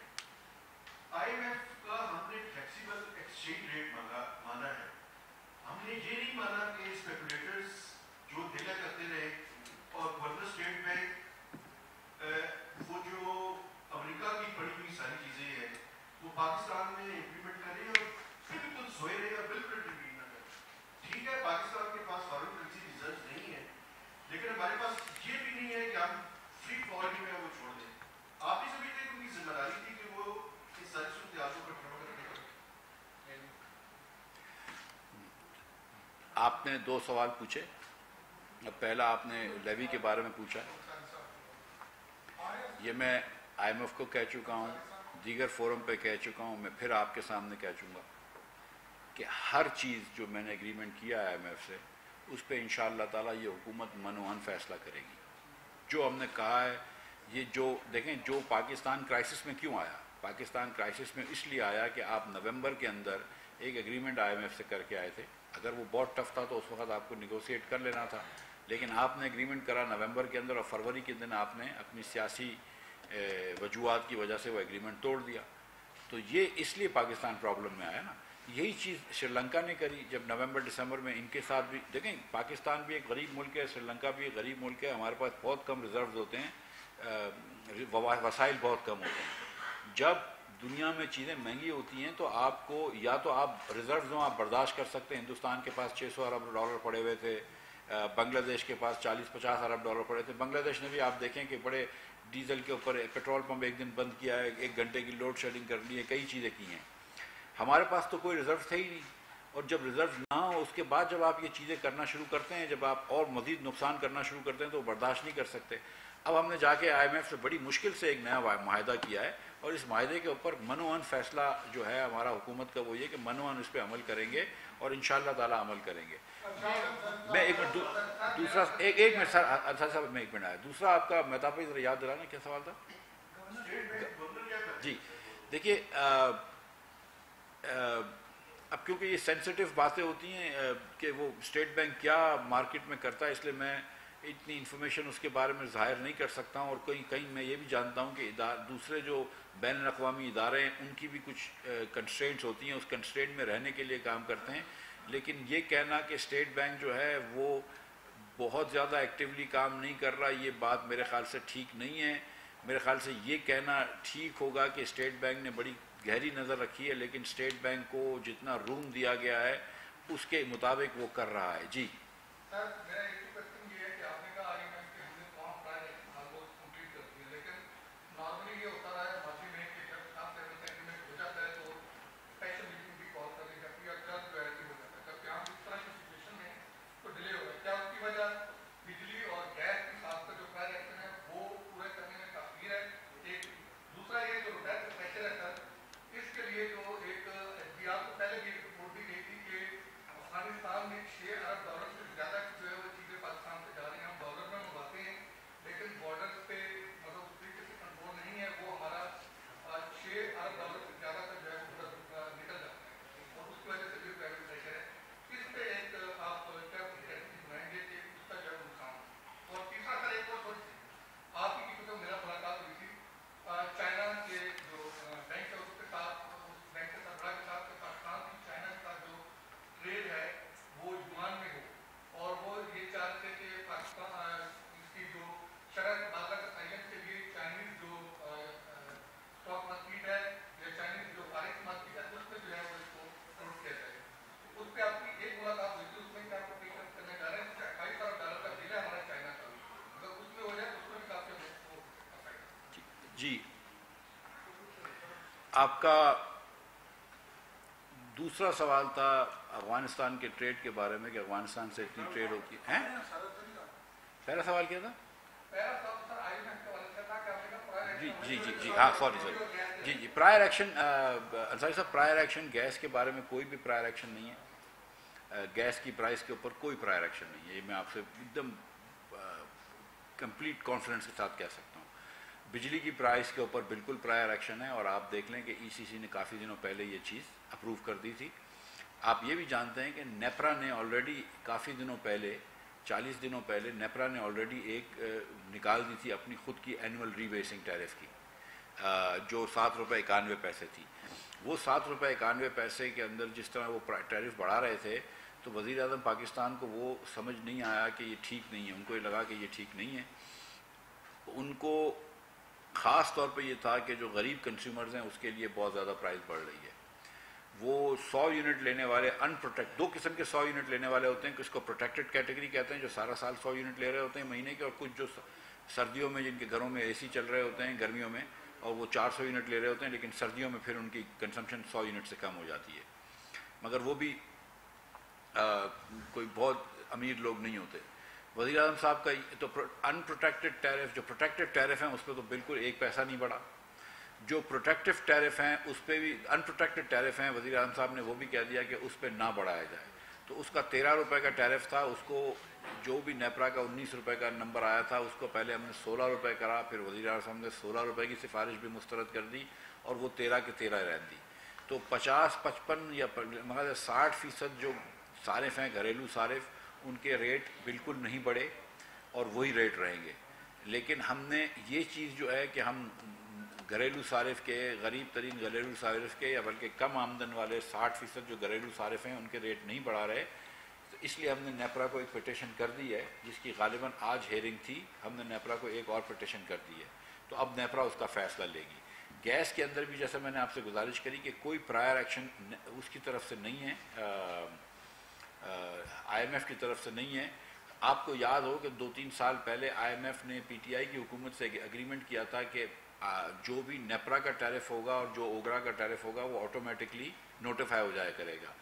C: آئی ایم ایف کا ہم نے فلیکسیبل ایکسچینج ریٹ مانا ہے، ہم نے یہ نہیں مانا کہ اسپیکولیٹرز جو دھیلا کرتے رہے، اور گورنر اسٹیٹ بینک وہ جو امریکہ کی پڑی ہوئی ساری چیزیں ہیں وہ پاکستان میں امپلیمنٹ کرے اور بالکل سوئے رہے اور بالکل انٹرفیئر نہ کرے۔ ٹھیک ہے پاکستان کے پاس فارن کرنسی ریزروز نہیں ہے، لیکن ہمارے پاس یہ بھی نہیں ہے کہ ہم فری فال میں وہ چھوڑ دیں۔ آپ بھی سمجھتے ہیں کہ ان کی ذمہ داری تھی کہ وہ اس ساری صورتحال کو کنٹرول کرنے کا۔
A: آپ نے 2 سوال پوچھے، پہلا آپ نے لیوی کے بارے میں پوچھا، یہ میں آئی ایم ایف کو کہہ چکا ہوں، دیگر فورم پہ کہہ چکا ہوں، میں پھر آپ کے سامنے کہہ چوں گا کہ ہر چیز جو میں نے ایگریمنٹ کیا ہے آئی ایم ایف سے، اس پہ انشاءاللہ تعالیٰ یہ حکومت منوہن فیصلہ کرے گی۔ جو ہم نے کہا ہے، یہ جو دیکھیں جو پاکستان کرائسس میں کیوں آیا، پاکستان کرائسس میں اس لیے آیا کہ آپ نومبر کے اندر ایک ایگریمنٹ آئی ایم ایف سے کر کے آئے تھے، اگر وہ بہت ٹف تھا تو اس وقت آپ کو نیگوشیٹ کر لینا تھا، لیکن آپ نے ایگریمنٹ کرا نومبر کے اندر، اور فروری کے دن آپ نے اپنی سیاسی وجوہات کی وجہ سے وہ ایگریمنٹ توڑ دیا۔ تو یہ اس لیے پاکستان پرابلم میں آیا نا۔ یہی چیز سری لنکا نے کری، جب نومبر دسمبر میں ان کے ساتھ بھی دیکھیں، پاکستان بھی ایک غریب ملک ہے، سری لنکا بھی ایک غریب ملک ہے، ہمارے پاس بہت کم ریزروز ہوتے ہیں، وسائل بہت کم ہوتے ہیں۔ جب دنیا میں چیزیں مہنگی ہوتی ہیں تو آپ کو یا تو آپ ریزروز ہوں، آپ برداشت کر سکتے ہیں۔ ہندوستان کے پاس $600 ارب پڑے ہوئے تھے، بنگلہ دیش کے پاس $40-50 ارب پڑے تھے۔ بنگلہ دیش نے بھی آپ دیکھیں کہ بڑے ڈیزل کے اوپر پیٹرول پمپ ایک دن بند کیا ہے، 1 گھنٹے کی لوڈ شیڈنگ کر لی ہے، کئی چیزیں کی ہیں۔ ہمارے پاس تو کوئی ریزرو تھے ہی نہیں، اور جب ریزرو نہ ہو اس کے بعد جب آپ یہ چیزیں کرنا شروع کرتے ہیں، جب آپ اور مزید نقصان کرنا شروع کرتے ہیں تو وہ برداشت نہیں کر سکتے۔ اب ہم نے جا کے آئی ایم ایف سے بڑی مشکل سے ایک نیا معاہدہ کیا ہے، اور اس معاہدے کے اوپر منوہن فیصلہ جو ہے ہمارا حکومت کا وہ یہ کہ منوہن اس پہ عمل کریں گے، اور انشاءاللہ تعالی عمل کریں گے۔ میں ایک منٹ دوسرا ایک منٹ سر صاحب میں 1 منٹ آیا، دوسرا آپ کا مہتاب بھائی ذرا یاد دلانا کیا سوال تھا؟ جی دیکھیے، اب کیونکہ یہ سینسٹیو باتیں ہوتی ہیں کہ وہ اسٹیٹ بینک کیا مارکیٹ میں کرتا ہے، اس لیے میں اتنی انفارمیشن اس کے بارے میں ظاہر نہیں کر سکتا ہوں، اور کہیں میں یہ بھی جانتا ہوں کہ دوسرے جو بین الاقوامی ادارے ہیں ان کی بھی کچھ کنسٹرینٹس ہوتی ہیں، اس کنسٹرینٹ میں رہنے کے لیے کام کرتے ہیں۔ لیکن یہ کہنا کہ اسٹیٹ بینک جو ہے وہ بہت زیادہ ایکٹیولی کام نہیں کر رہا، یہ بات میرے خیال سے ٹھیک نہیں ہے۔ میرے خیال سے یہ کہنا ٹھیک ہوگا کہ اسٹیٹ بینک نے بڑی گہری نظر رکھی ہے، لیکن اسٹیٹ بینک کو جتنا روم دیا گیا ہے اس کے مطابق وہ کر رہا ہے۔ جی
B: سر میرا ایک کوشچن یہ ہے کہ آپ نے کہا آئی ایم ایف کے ہم نے تمام پرائز آلموسٹ کمپلیٹ کر دیے، لیکن نارملی یہ ہوتا رہا ہے ماضی میں کہ جب آپ ایگریمنٹ ہو جاتا ہے تو
A: جی آپ کا دوسرا سوال تھا افغانستان کے ٹریڈ کے بارے میں کہ افغانستان سے اتنی ٹریڈ ہوتی ہے. پہلا سوال کیا تھا؟ جی جی جی جی ہاں سوری جی جی پرائر ایکشن انصاری صاحب پرائر ایکشن گیس کے بارے میں کوئی بھی پرائر ایکشن نہیں ہے. گیس کی پرائس کے اوپر کوئی پرائر ایکشن نہیں ہے. یہ میں آپ سے ایک دم کمپلیٹ کانفیڈنس کے ساتھ کہہ سکتا ہوں. بجلی کی پرائس کے اوپر بالکل پرائر ایکشن ہے اور آپ دیکھ لیں کہ ای سی سی نے کافی دنوں پہلے یہ چیز اپروو کر دی تھی. آپ یہ بھی جانتے ہیں کہ نیپرا نے آلریڈی کافی دنوں پہلے 40 دنوں پہلے نیپرا نے آلریڈی ایک نکال دی تھی اپنی خود کی اینول ری بیسنگ ٹیرف کی جو ₹7.91 تھی. وہ ₹7.91 کے اندر جس طرح وہ ٹیرف بڑھا رہے تھے تو وزیر اعظم پاکستان کو وہ سمجھ نہیں آیا کہ یہ ٹھیک نہیں ہے. ان کو یہ لگا کہ یہ ٹھیک نہیں ہے. ان کو خاص طور پہ یہ تھا کہ جو غریب کنزیومرز ہیں اس کے لیے بہت زیادہ پرائز بڑھ رہی ہے. وہ 100 یونٹ لینے والے دو قسم کے 100 یونٹ لینے والے ہوتے ہیں. کس کو پروٹیکٹڈ کیٹیگری کہتے ہیں جو سارا سال 100 یونٹ لے رہے ہوتے ہیں مہینے کے, اور کچھ جو سردیوں میں جن کے گھروں میں اے سی چل رہے ہوتے ہیں گرمیوں میں اور وہ 400 یونٹ لے رہے ہوتے ہیں لیکن سردیوں میں پھر ان کی کنزمپشن 100 یونٹ سے کم ہو جاتی ہے. مگر وہ بھی کوئی بہت امیر لوگ نہیں ہوتے. وزیر اعظم صاحب کا تو ان پروٹیکٹڈ ٹیرف جو پروٹیکٹڈ ٹیرف ہیں اس پہ تو بالکل 1 پیسہ نہیں بڑھا. جو پروٹیکٹیو ٹیرف ہیں اس پہ بھی ان پروٹیکٹڈ ٹیرف ہیں وزیر اعظم صاحب نے وہ بھی کہہ دیا کہ اس پہ نہ بڑھایا جائے. تو اس کا ₹13 کا ٹیرف تھا. اس کو جو بھی نیپرا کا ₹19 کا نمبر آیا تھا اس کو پہلے ہم نے ₹16 کرا. پھر وزیر اعظم صاحب نے ₹16 کی سفارش بھی مسترد کر دی اور وہ 13 کے 13 رہن دی. تو 50-55 یا 60% جو صارف ہیں گھریلو صارف ان کے ریٹ بالکل نہیں بڑھے اور وہی ریٹ رہیں گے. لیکن ہم نے یہ چیز جو ہے کہ ہم گھریلو صارف کے غریب ترین گھریلو صارف کے یا بلکہ کم آمدن والے 60% جو گھریلو صارف ہیں ان کے ریٹ نہیں بڑھا رہے. تو اس لیے ہم نے نیپرا کو ایک پٹیشن کر دی ہے جس کی غالباً آج ہیئرنگ تھی. ہم نے نیپرا کو ایک اور پٹیشن کر دی ہے. تو اب نیپرا اس کا فیصلہ لے گی. گیس کے اندر بھی جیسے میں نے آپ سے گزارش کری کہ کوئی پرائر ایکشن اس کی طرف سے نہیں ہے, آئی ایم ایف کی طرف سے نہیں ہے. آپ کو یاد ہو کہ 2-3 سال پہلے آئی ایم ایف نے پی ٹی آئی کی حکومت سے اگریمنٹ کیا تھا کہ جو بھی نیپرا کا ٹیرف ہوگا اور جو اوگرا کا ٹیرف ہوگا وہ آٹومیٹکلی نوٹیفائی ہو جایا کرے گا.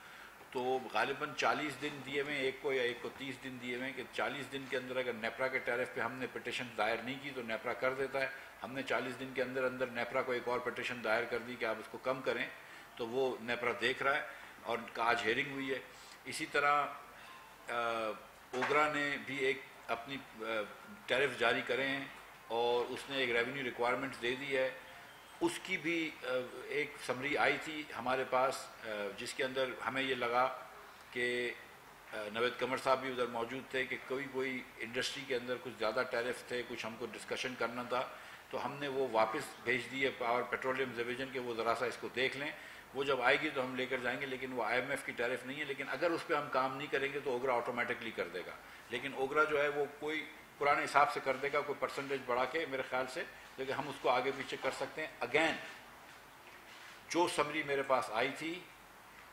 A: تو غالباً 40 دن دیے ہوئے ایک کو یا ایک کو 30 دن دیے ہوئے کہ 40 دن کے اندر اگر نیپرا کے ٹیرف پہ ہم نے پٹیشن دائر نہیں کی تو نیپرا کر دیتا ہے. ہم نے 40 دن کے اندر اندر نیپرا کو ایک اور پٹیشن دائر کر دی کہ آپ اس کو کم کریں. تو وہ نیپرا دیکھ رہا ہے اور آج ہیئرنگ ہوئی ہے. اسی طرح اوگرا نے بھی ایک اپنی ٹیرف جاری کرے ہیں اور اس نے ایک ریونیو ریکوائرمنٹ دے دی ہے. اس کی بھی ایک سمری آئی تھی ہمارے پاس جس کے اندر ہمیں یہ لگا کہ نوید قمر صاحب بھی ادھر موجود تھے کہ کوئی انڈسٹری کے اندر کچھ زیادہ ٹیرف تھے, کچھ ہم کو ڈسکشن کرنا تھا. تو ہم نے وہ واپس بھیج دی ہے پاور پیٹرولیم ڈویژن کے وہ ذرا سا اس کو دیکھ لیں. وہ جب آئے گی تو ہم لے کر جائیں گے. لیکن وہ آئی ایم ایف کی ٹیرف نہیں ہے. لیکن اگر اس پہ ہم کام نہیں کریں گے تو اوگرا آٹومیٹکلی کر دے گا. لیکن اوگرا جو ہے وہ کوئی پرانے حساب سے کر دے گا, کوئی پرسنٹیج بڑھا کے میرے خیال سے. لیکن ہم اس کو آگے پیچھے کر سکتے ہیں. اگین جو سمری میرے پاس آئی تھی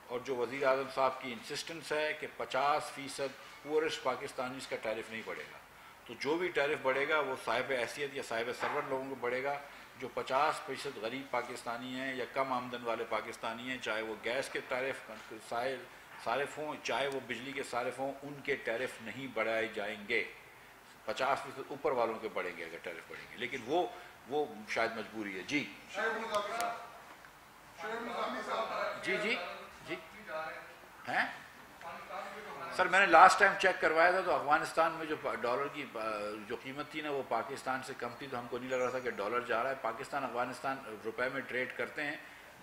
A: اور جو وزیر اعظم صاحب کی انسسٹنس ہے کہ 50% پورسٹ پاکستانیز کا ٹیرف نہیں بڑھے گا. تو جو بھی ٹیرف بڑھے گا وہ صاحب حیثیت یا صاحب سرور لوگوں کو بڑھے گا. جو 50% غریب پاکستانی ہیں یا کم آمدن والے پاکستانی ہیں, چاہے وہ گیس کے ٹیرف صارف ہوں چاہے وہ بجلی کے صارف ہوں, ان کے ٹیرف نہیں بڑھائے جائیں گے. 50% اوپر والوں کے بڑھیں گے اگر ٹیرف بڑھیں گے. لیکن وہ شاید مجبوری ہے. جی جی جی جی ہیں سر, میں نے لاسٹ ٹائم چیک کروایا تھا تو افغانستان میں جو ڈالر کی جو قیمت تھی نا وہ پاکستان سے کم تھی. تو ہم کو نہیں لگ رہا تھا کہ ڈالر جا رہا ہے. پاکستان افغانستان روپے میں ٹریڈ کرتے ہیں.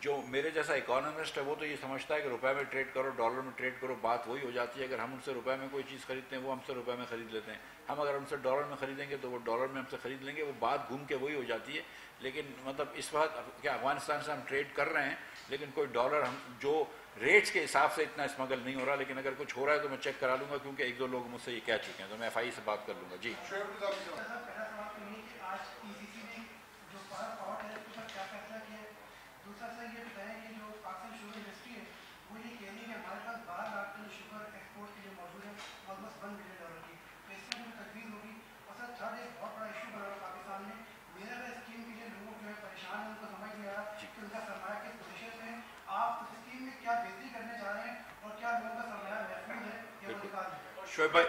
A: جو میرے جیسا اکانومسٹ ہے وہ تو یہ سمجھتا ہے کہ روپے میں ٹریڈ کرو ڈالر میں ٹریڈ کرو, بات وہی ہو جاتی ہے. اگر ہم ان سے روپے میں کوئی چیز خریدتے ہیں وہ ہم سے روپے میں خرید لیتے ہیں. ہم اگر ان سے ڈالر میں خریدیں گے تو وہ ڈالر میں ہم سے خرید لیں گے. وہ بات گھوم کے وہی ہو جاتی ہے. لیکن مطلب اس وقت کیا افغانستان سے ہم ٹریڈ کر رہے ہیں لیکن کوئی ڈالر ہم جو ریٹس کے حساب سے اتنا اسمگل نہیں ہو رہا. لیکن اگر کچھ ہو رہا ہے تو میں چیک کرا لوں گا کیونکہ 1-2 لوگ مجھ سے یہ کہہ چکے ہیں. تو میں ایف آئی سے بات کر لوں گا. جی شعیب بھائی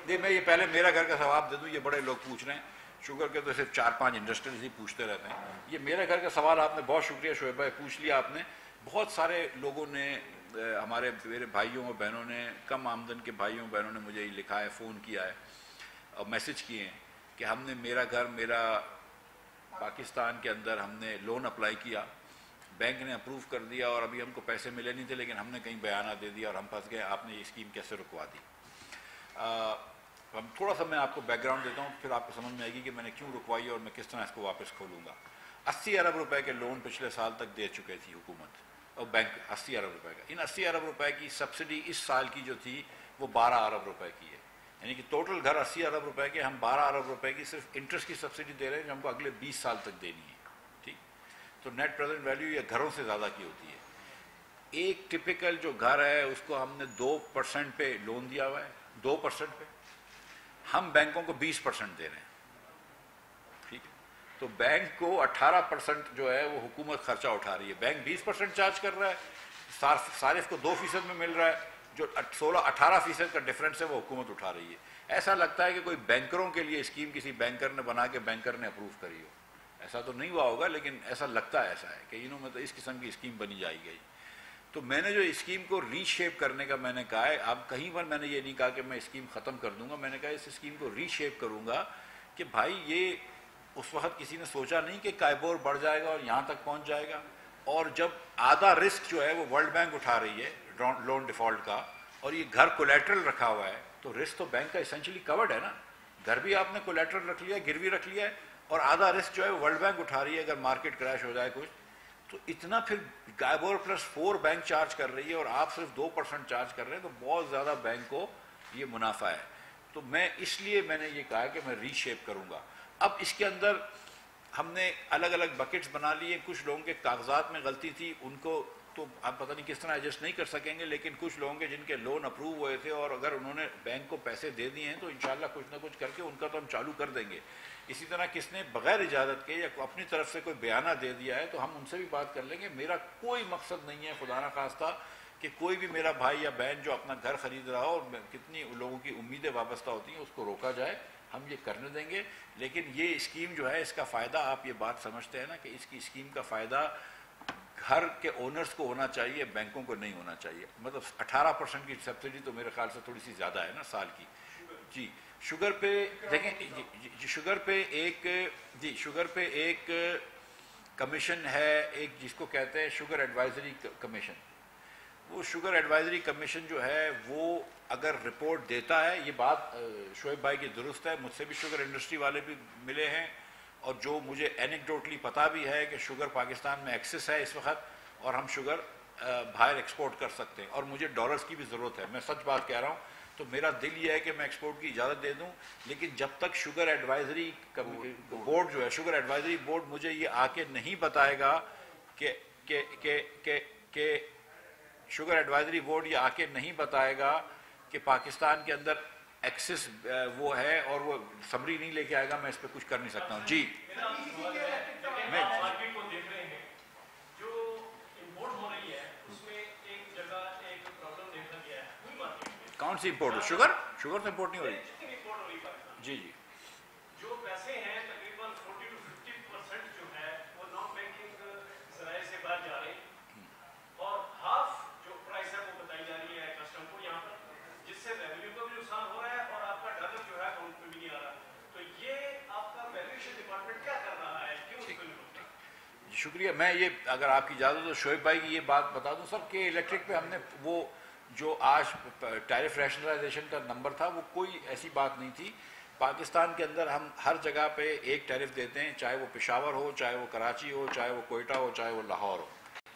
A: جی میں یہ پہلے میرا گھر کا جواب دے دوں، یہ بڑے لوگ پوچھ رہے ہیں شوگر کے تو صرف 4-5 انڈسٹریز ہی پوچھتے رہتے ہیں. یہ میرے گھر کا سوال آپ نے بہت شکریہ شعیب بھائی پوچھ لیا آپ نے. بہت سارے لوگوں نے ہمارے میرے بھائیوں اور بہنوں نے، کم آمدن کے بھائیوں بہنوں نے مجھے لکھا ہے، فون کیا ہے اور میسج کیے ہیں کہ ہم نے میرا گھر پاکستان کے اندر ہم نے لون اپلائی کیا، بینک نے اپروو کر دیا اور ابھی ہم کو پیسے ملے نہیں تھے لیکن ہم نے کہیں بیانہ دے دیا اور ہم پھنس گئے، آپ نے یہ اسکیم کیسے رکوا دی. تھوڑا سا میں آپ کو بیک گراؤنڈ دیتا ہوں پھر آپ کو سمجھ میں آئے گی کہ میں نے کیوں رکوائی اور میں کس طرح اس کو واپس کھولوں گا. 80 ارب روپے کے لون پچھلے سال تک دے چکے تھی حکومت اور بینک 80 ارب روپے کا. ان 80 ارب روپے کی سبسڈی اس سال کی جو تھی وہ 12 ارب روپے کی ہے، یعنی کہ ٹوٹل گھر 80 ارب روپے کے، ہم 12 ارب روپے کی صرف انٹرسٹ کی سبسڈی دے رہے ہیں جو ہم کو اگلے 20 سال تک دینی ہے. ٹھیک، تو نیٹ پریزنٹ ویلیو یہ گھروں سے زیادہ کی ہوتی ہے. ایک ٹپیکل جو گھر ہے اس کو ہم نے 2% پہ لون دیا ہوا ہے، 2% پہ. ہم بینکوں کو 20% دے رہے ہیں. ٹھیک ہے، تو بینک کو 18% جو ہے وہ حکومت خرچہ اٹھا رہی ہے. بینک 20% چارج کر رہا ہے، صارف کو 2% میں مل رہا ہے، جو 16-18% کا ڈفرینس ہے وہ حکومت اٹھا رہی ہے. ایسا لگتا ہے کہ کوئی بینکروں کے لیے اسکیم کسی بینکر نے بنا کے بینکر نے اپروو کری ہو. ایسا تو نہیں ہوا ہوگا لیکن ایسا لگتا ہے ایسا ہے کہ انہوں میں تو اس قسم کی اسکیم بنی جائے گی. تو میں نے جو اسکیم کو ری شیپ کرنے کا میں نے کہا ہے، اب کہیں پر میں نے یہ نہیں کہا کہ میں اسکیم ختم کر دوں گا، میں نے کہا اس اسکیم کو ری شیپ کروں گا کہ بھائی یہ اس وقت کسی نے سوچا نہیں کہ کائبور بڑھ جائے گا اور یہاں تک پہنچ جائے گا، اور جب آدھا رسک جو ہے وہ ورلڈ بینک اٹھا رہی ہے لون ڈیفالٹ کا اور یہ گھر کولیٹرل رکھا ہوا ہے تو رسک تو بینک کا ایسنشلی کورڈ ہے نا. گھر بھی آپ نے کولیٹرل رکھ لیا، گروی رکھ لیا ہے، اور آدھا رسک جو ہے ورلڈ بینک اٹھا رہی ہے اگر مارکیٹ کریش ہو جائے کچھ. تو اتنا پھر کائبور +4 بینک چارج کر رہی ہے اور آپ صرف 2% چارج کر رہے ہیں، تو بہت زیادہ بینک کو یہ منافع ہے. تو میں اس لیے میں نے یہ کہا کہ میں ری شیپ کروں گا. اب اس کے اندر ہم نے الگ الگ بکٹس بنا لیے. کچھ لوگوں کے کاغذات میں غلطی تھی، ان کو تو آپ پتہ نہیں کس طرح ایڈجسٹ نہیں کر سکیں گے، لیکن کچھ لوگوں کے جن کے لون اپروو ہوئے تھے اور اگر انہوں نے بینک کو پیسے دے دیے ہیں تو انشاءاللہ کچھ نہ کچھ کر کے ان کا تو ہم چالو کر دیں گے. اسی طرح کس نے بغیر اجازت کے یا اپنی طرف سے کوئی بیانہ دے دیا ہے تو ہم ان سے بھی بات کر لیں گے. میرا کوئی مقصد نہیں ہے خدا نخواستہ کہ کوئی بھی میرا بھائی یا بہن جو اپنا گھر خرید رہا ہو اور کتنی لوگوں کی امیدیں وابستہ ہوتی ہیں اس کو روکا جائے. ہم یہ کرنے دیں گے، لیکن یہ اسکیم جو ہے اس کا فائدہ آپ یہ بات سمجھتے ہیں نا کہ اس کی اسکیم کا فائدہ گھر کے اونرز کو ہونا چاہیے، بینکوں کو نہیں ہونا چاہیے. مطلب 18% کی سبسڈی تو میرے خیال سے تھوڑی سی زیادہ ہے نا سال کی. جی شوگر پہ دیکھیں، شوگر پہ ایک کمیشن ہے، ایک جس کو کہتے ہیں شوگر ایڈوائزری کمیشن. وہ شوگر ایڈوائزری کمیشن جو ہے وہ اگر رپورٹ دیتا ہے، یہ بات شعیب بھائی کی درست ہے، مجھ سے بھی شوگر انڈسٹری والے بھی ملے ہیں اور جو مجھے اینیکڈوٹلی پتہ بھی ہے کہ شوگر پاکستان میں ایکسس ہے اس وقت اور ہم شوگر باہر ایکسپورٹ کر سکتے ہیں اور مجھے ڈالرز کی بھی ضرورت ہے. میں سچ بات کہہ رہا ہوں. تو میرا دل یہ ہے کہ میں ایکسپورٹ کی اجازت دے دوں، لیکن جب تک شوگر ایڈوائزری بورڈ جو ہے، شوگر ایڈوائزری بورڈ مجھے یہ آ کے نہیں بتائے گا کہ شوگر ایڈوائزری بورڈ یہ آ کے نہیں بتائے گا کہ پاکستان کے اندر ایکسس وہ ہے اور وہ سمری نہیں لے کے آئے گا، میں اس پہ کچھ کر نہیں سکتا ہوں. جی میں کون سی امپورٹ ہو؟ شوگر سے امپورٹ نہیں ہو رہی. جی جی
D: جو پیسے ہیں تقریباً 40 to 50% جو ہے وہ نان بینکنگ ذرائع سے باہر جا رہے ہیں اور ہاف جو پرائس ہے وہ بتائی جا رہی ہے کسٹم کو یہاں پر، جس سے ریونیو کا بھی نقصان ہو رہا ہے اور آپ کا ڈالر جو ہے اکاؤنٹ میں بھی نہیں آ رہا. تو یہ آپ کا ویلیویشن ڈپارٹمنٹ کیا کر رہا ہے، کیوں اس کو نہیں روکتا؟
A: شکریہ. میں یہ اگر آپ کی اجازت ہو شعیب بھائی کی یہ بات بتا دوں سر کہ الیکٹرک پہ ہم نے وہ جو آج ٹیرف ریشنلائزیشن کا نمبر تھا وہ کوئی ایسی بات نہیں تھی. پاکستان کے اندر ہم ہر جگہ پہ ایک ٹیرف دیتے ہیں، چاہے وہ پشاور ہو، چاہے وہ کراچی ہو، چاہے وہ کوئٹہ ہو، چاہے وہ لاہور ہو.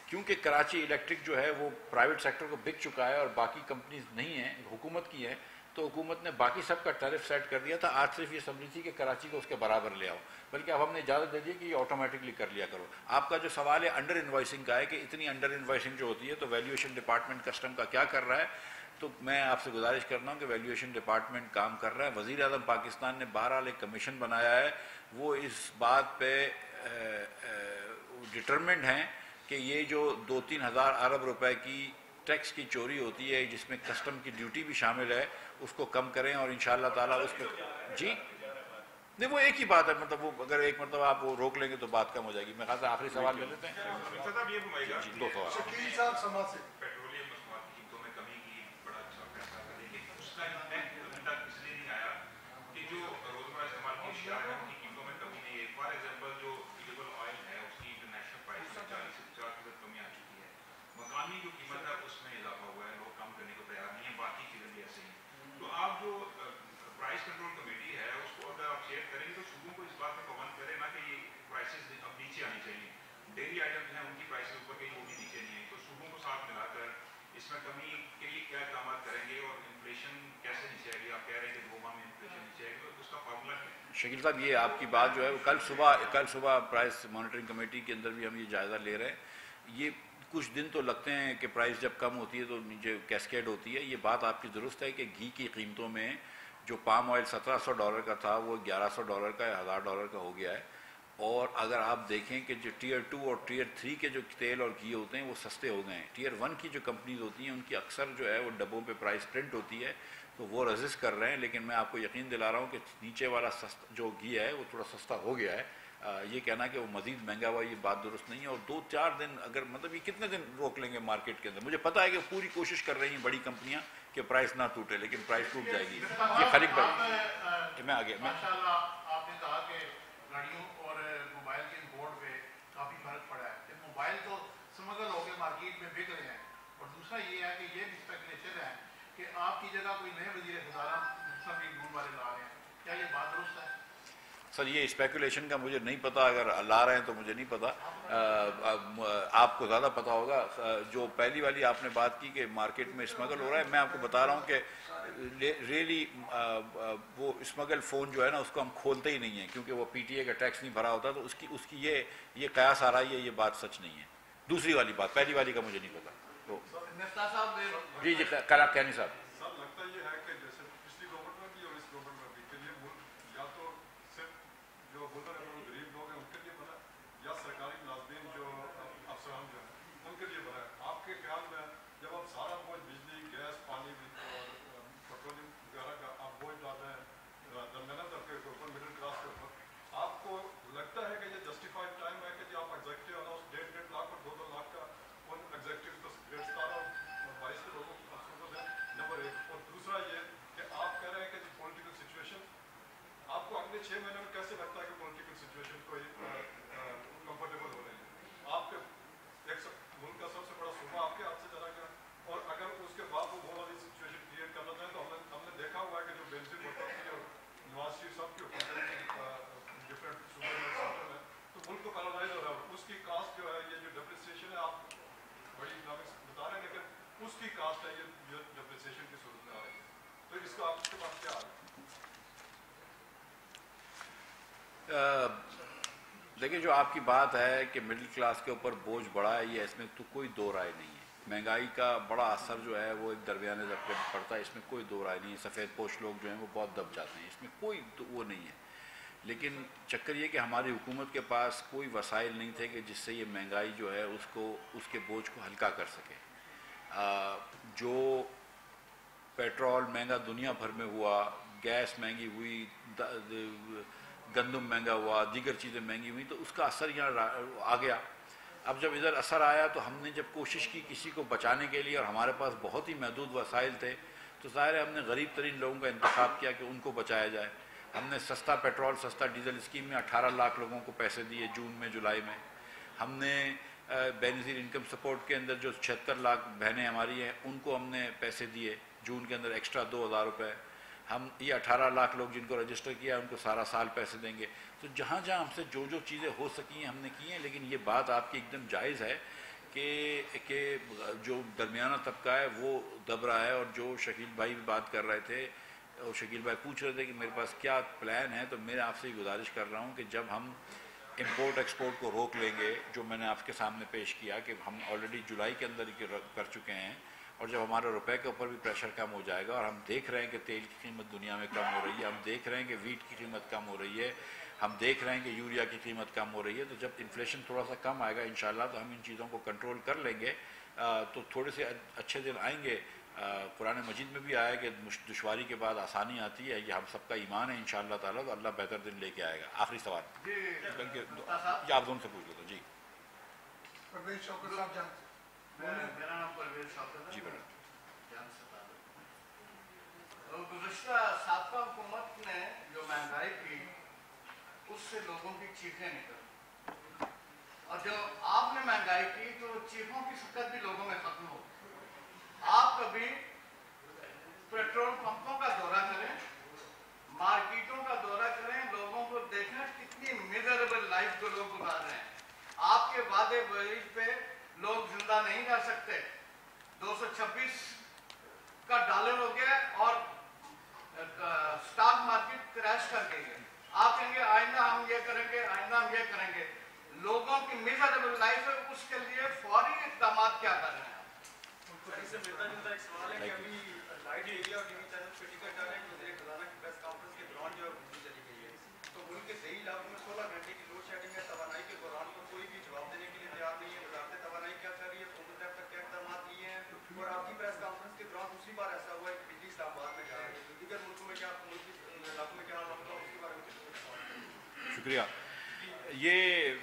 A: کیونکہ کراچی الیکٹرک جو ہے وہ پرائیویٹ سیکٹر کو بک چکا ہے اور باقی کمپنیز نہیں ہیں، حکومت کی ہیں، تو حکومت نے باقی سب کا ٹیرف سیٹ کر دیا تھا. آج صرف یہ سمجھی تھی کہ کراچی کو اس کے برابر لے آؤ، بلکہ اب ہم نے اجازت دے دی کہ یہ آٹومیٹکلی کر لیا کرو. آپ کا جو سوال ہے انڈر انوائسنگ کا ہے کہ اتنی انڈر انوائسنگ جو ہوتی ہے تو ویلیویشن ڈپارٹمنٹ کسٹم کا کیا کر رہا ہے، تو میں آپ سے گزارش کرتا ہوں کہ ویلیویشن ڈپارٹمنٹ کام کر رہا ہے. وزیر اعظم پاکستان نے بہرحال ایک کمیشن بنایا ہے، وہ اس بات پہ ڈٹرمنڈ ہیں کہ یہ جو 2-3 ہزار ارب روپے کی ٹیکس کی چوری ہوتی ہے جس میں کسٹم کی ڈیوٹی بھی شامل ہے اس کو کم کریں اور انشاءاللہ تعالیٰ اس پہ جی نہیں وہ ایک ہی بات ہے مطلب وہ اگر ایک مرتبہ آپ وہ روک لیں گے تو بات کم ہو جائے گی. میں کہا تھا آخری سوال لے لیتے ہیں. جی 2 سوال.
B: شکیل صاحب سماج سے
C: پیٹرولیم مصنوعات کی قیمتوں میں کمی کی بڑا اچھا فیصلہ تھا لیکن اس کا امپیکٹ ابھی تک اس لیے نہیں آیا کہ جو روزمرہ استعمال کی اشیاء ہیں ان کی قیمتوں میں کمی نہیں ہے. فار ایگزامپل جو ویجیبل آئل ہے اس کی انٹرنیشنل پرائس میں 40 سے 50% کمی آ چکی ہے. مقامی جو قیمت ہے اس میں اضافہ ہوا ہے, لوگ کم کرنے کو تیار نہیں ہیں, باقی چیزیں بھی ایسے ہیں. تو آپ جو پرائس کنٹرول کمیٹی ہے اس کو اگر آپ چیئر کریں گے تو صوبوں کو اس بات میں پابند کریں نا کہ یہ پرائسز اب نیچے آنی چاہیے. ڈیری آئٹمز ہیں ان کی پرائسز اوپر کہیں وہ بھی نیچے نہیں ہیں. تو صوبوں کو ساتھ ملا کر اس میں کمی کے لیے کیا اقدامات کریں گے اور انفلیشن کیسے نیچے آئے گی؟ آپ کہہ رہے ہیں کہ 2 ماہ میں انفلیشن نیچے آئے گی, تو اس کا فارمولا کیا ہے؟
A: شکیل صاحب یہ آپ کی بات جو ہے کل صبح پرائس مانیٹرنگ کمیٹی کے اندر بھی ہم یہ جائزہ لے رہے ہیں. یہ کچھ دن تو لگتے ہیں کہ پرائس جب کم ہوتی ہے تو نیچے کیسکیڈ ہوتی ہے. یہ بات آپ کی درست ہے کہ گھی کی قیمتوں میں جو پام آئل $1700 کا تھا وہ $1100 کا یا $1000 کا ہو گیا ہے. اور اگر آپ دیکھیں کہ جو ٹیئر 2 اور ٹیئر 3 کے جو تیل اور گھی ہوتے ہیں وہ سستے ہو گئے ہیں. ٹیئر 1 کی جو کمپنیز ہوتی ہیں ان کی اکثر جو ہے وہ ڈبوں پہ پرائس پرنٹ ہوتی ہے تو وہ رزسٹ کر رہے ہیں. لیکن میں آپ کو یقین دلا رہا ہوں کہ نیچے والا جو گھی ہے وہ تھوڑا سستا ہو گیا ہے. یہ کہنا کہ وہ مزید مہنگا ہوا یہ بات درست نہیں ہے. اور 2-4 دن اگر مطلب یہ کتنے دن روک لیں گے مارکیٹ کے اندر؟ مجھے پتا ہے کہ پوری کوشش کر رہی ہیں بڑی کمپنیاں کہ پرائس نہ ٹوٹے, لیکن پرائس ٹوٹ جائے گی. یہ خلیق بھائی میں آگے
E: آپ نے کہا کہ گاڑیوں اور موبائل کے امپورٹ پہ کافی فرق پڑا ہے کہ موبائل تو سمگل ہو کے مارکیٹ میں بک رہے ہیں. اور دوسرا یہ ہے کہ یہ بھی اسپیکولیشن ہے کہ آپ کی جگہ کوئی نئے وزیر خزانہ نون والے لا رہے ہیں. کیا یہ بات درست ہے؟
A: سر یہ اسپیکولیشن کا مجھے نہیں پتا, اگر لا رہے ہیں تو مجھے نہیں پتا, آپ کو زیادہ پتا ہوگا. جو پہلی والی آپ نے بات کی کہ مارکیٹ میں اسمگل ہو رہا ہے, میں آپ کو بتا رہا ہوں کہ ریئلی وہ اسمگل فون جو ہے نا اس کو ہم کھولتے ہی نہیں ہیں کیونکہ وہ پی ٹی اے کا ٹیکس نہیں بھرا ہوتا, تو اس کی یہ قیاس آ رہی ہے, یہ بات سچ نہیں ہے. دوسری والی بات, پہلی والی کا مجھے نہیں پتا. تو جی کہنی صاحب
B: سر لگتا یہ ہے کہ جیسے پچھلی گورنمنٹ میں بھی اور اس گورنمنٹ میں بھی کہ یہ ملک یا تو صرف جو ہولڈر ہیں غریب لوگ ہیں ان کے لیے بنا یا سرکاری ملازمین جو افسران جو ہیں ان کے لیے بنا ہے. آپ کے خیال میں جب آپ سارا بوجھ بجلی, گیس, پانی اور پیٹرولیم وغیرہ کا آپ بوجھ ڈالتے ہیں درمیانہ طبقے کے اوپر, مڈل کلاس کے اوپر, آپ کو لگتا ہے کہ یہ جسٹیفائڈ ٹائم ہے کہ آپ ایگزیکٹو اناؤنس 1.5 لاکھ اور 2 لاکھ کا ان ایگزیکٹو کو گریڈ 17 اور 22 کے لوگوں کو افسروں کو دیں؟ نمبر 1. اور دوسرا یہ کہ آپ کہہ رہے ہیں کہ پولیٹیکل سچویشن آپ کو اگلے 6 مہینے میں کیسے لگتا ہے کہ پولیٹیکل سچویشن کو کمفرٹیبل ہو رہی ہے؟ آپ کے ایک ملک کا سب سے بڑا صوبہ آپ کے ہاتھ سے چلا گیا, اور اگر اس کے بعد وہ والی سچویشن کریٹ کرنا چاہیں تو ہم نے دیکھا ہوا ہے کہ جو بینظیر بھٹو اور نواز شریف صاحب کی حکومت ڈفرینٹ صوبے میں سینٹر میں تو ملک کو پیرالائز ہو رہا ہے. اس کی کاسٹ جو ہے یہ جو ڈپریسیشن ہے, آپ بڑی اکنامکس بتا رہے ہیں لیکن اس کی کاسٹ ہے یہ ڈپریسیشن کی صورت میں آ رہی ہے. تو اس کا آپ کے پاس کیا ہے؟
A: دیکھیں جو آپ کی بات ہے کہ مڈل کلاس کے اوپر بوجھ بڑا ہے, یہ اس میں تو کوئی دو رائے نہیں ہے. مہنگائی کا بڑا اثر جو ہے وہ ایک درمیانے طبقے پر پڑتا ہے, اس میں کوئی دو رائے نہیں ہے. سفید پوش لوگ جو ہیں وہ بہت دب جاتے ہیں, اس میں کوئی وہ نہیں ہے. لیکن چکر یہ کہ ہماری حکومت کے پاس کوئی وسائل نہیں تھے کہ جس سے یہ مہنگائی جو ہے اس کے بوجھ کو ہلکا کر سکے. جو پیٹرول مہنگا دنیا بھر میں ہوا, گیس مہنگی ہوئی, گندم مہنگا ہوا, دیگر چیزیں مہنگی ہوئیں, تو اس کا اثر یہاں آ گیا. اب جب ادھر اثر آیا تو ہم نے جب کوشش کی کسی کو بچانے کے لیے, اور ہمارے پاس بہت ہی محدود وسائل تھے, تو ظاہر ہے ہم نے غریب ترین لوگوں کا انتخاب کیا کہ ان کو بچایا جائے. ہم نے سستا پیٹرول سستا ڈیزل اسکیم میں 18 لاکھ لوگوں کو پیسے دیے جون میں جولائی میں. ہم نے بے نظیر انکم سپورٹ کے اندر جو 76 لاکھ بہنیں ہماری ہیں ان کو ہم نے پیسے دیے جون کے اندر ایکسٹرا 2000 روپے. ہم یہ 18 لاکھ لوگ جن کو رجسٹر کیا ان کو سارا سال پیسے دیں گے. تو جہاں جہاں ہم سے جو چیزیں ہو سکی ہیں ہم نے کی ہیں. لیکن یہ بات آپ کی ایک دم جائز ہے کہ جو درمیانہ طبقہ ہے وہ دب رہا ہے. اور جو شکیل بھائی بھی بات کر رہے تھے, اور شکیل بھائی پوچھ رہے تھے کہ میرے پاس کیا پلان ہے, تو میں آپ سے یہ گزارش کر رہا ہوں کہ جب ہم امپورٹ ایکسپورٹ کو روک لیں گے, جو میں نے آپ کے سامنے پیش کیا کہ ہم آلریڈی جولائی کے اندر ہی کر چکے ہیں, اور جب ہمارا روپے کے اوپر بھی پریشر کم ہو جائے گا, اور ہم دیکھ رہے ہیں کہ تیل کی قیمت دنیا میں کم ہو رہی ہے, ہم دیکھ رہے ہیں کہ ویٹ کی قیمت کم ہو رہی ہے, ہم دیکھ رہے ہیں کہ یوریا کی قیمت کم ہو رہی ہے, تو جب انفلیشن تھوڑا سا کم آئے گا انشاءاللہ تو ہم ان چیزوں کو کنٹرول کر لیں گے. تو تھوڑے سے اچھے دن آئیں گے. قرآن مجید میں بھی آیا کہ دشواری کے بعد آسانی آتی ہے. یہ ہم سب کا ایمان ہے انشاءاللہ تعالیٰ, تو اللہ بہتر دن لے کے آئے گا. آخری سوال یہ آپ دونوں سے پوچھ لیتا. جی
E: پرویز شوکت صاحب جان. میرا نام پرویز شوکت ہے.
A: جی بیٹا.
E: گزشتہ سابقہ حکومت نے جو مہنگائی کی اس سے لوگوں کی چیخیں نکل, اور جو آپ نے مہنگائی کی تو چیخوں کی شکت بھی لوگوں میں ختم ہو. آپ کبھی پیٹرول پمپوں کا دورہ کریں, مارکیٹوں کا دورہ کریں, لوگوں کو دیکھیں کتنی میزریبل لائف جو لوگ گزار رہے ہیں. آپ کے وعدے وعید پہ لوگ زندہ نہیں رہ سکتے. 226 کا ڈالر ہو گیا اور سٹاک مارکیٹ کریش کر گئی ہے. آپ کہیں گے آئندہ ہم یہ کریں گے, آئندہ ہم یہ کریں گے. لوگوں کی میزریبل لائف ہے, اس کے لیے فوری اقدامات کیا کر رہے ہیں؟
B: اس سے ملتا جلتا ایک سوال ہے کہ ابھی لائٹ ایریا اور ٹی وی چینل پہ ٹکٹ جا رہے ہیں. وزیر خزانہ کی پریس کانفرنس کے دوران جو بجلی چلی گئی ہے, تو ملک کے دیہی علاقوں میں 16 گھنٹے کی لوڈ شیڈنگ ہے. توانائی کے دوران پر کوئی بھی جواب دینے کے لیے تیار نہیں ہے. وزارت توانائی کیا کر رہی ہے, فون تک کیا اقدامات لیے ہیں؟ اور آپ کی پریس کانفرنس کے دوران دوسری بار ایسا ہوا ہے کہ بجلی اسلام آباد میں جا رہی ہے. دیگر ملکوں میں کیا, ملکی علاقوں میں کیا حال ہوگا, اس کے بارے میں
A: شکریہ. یہ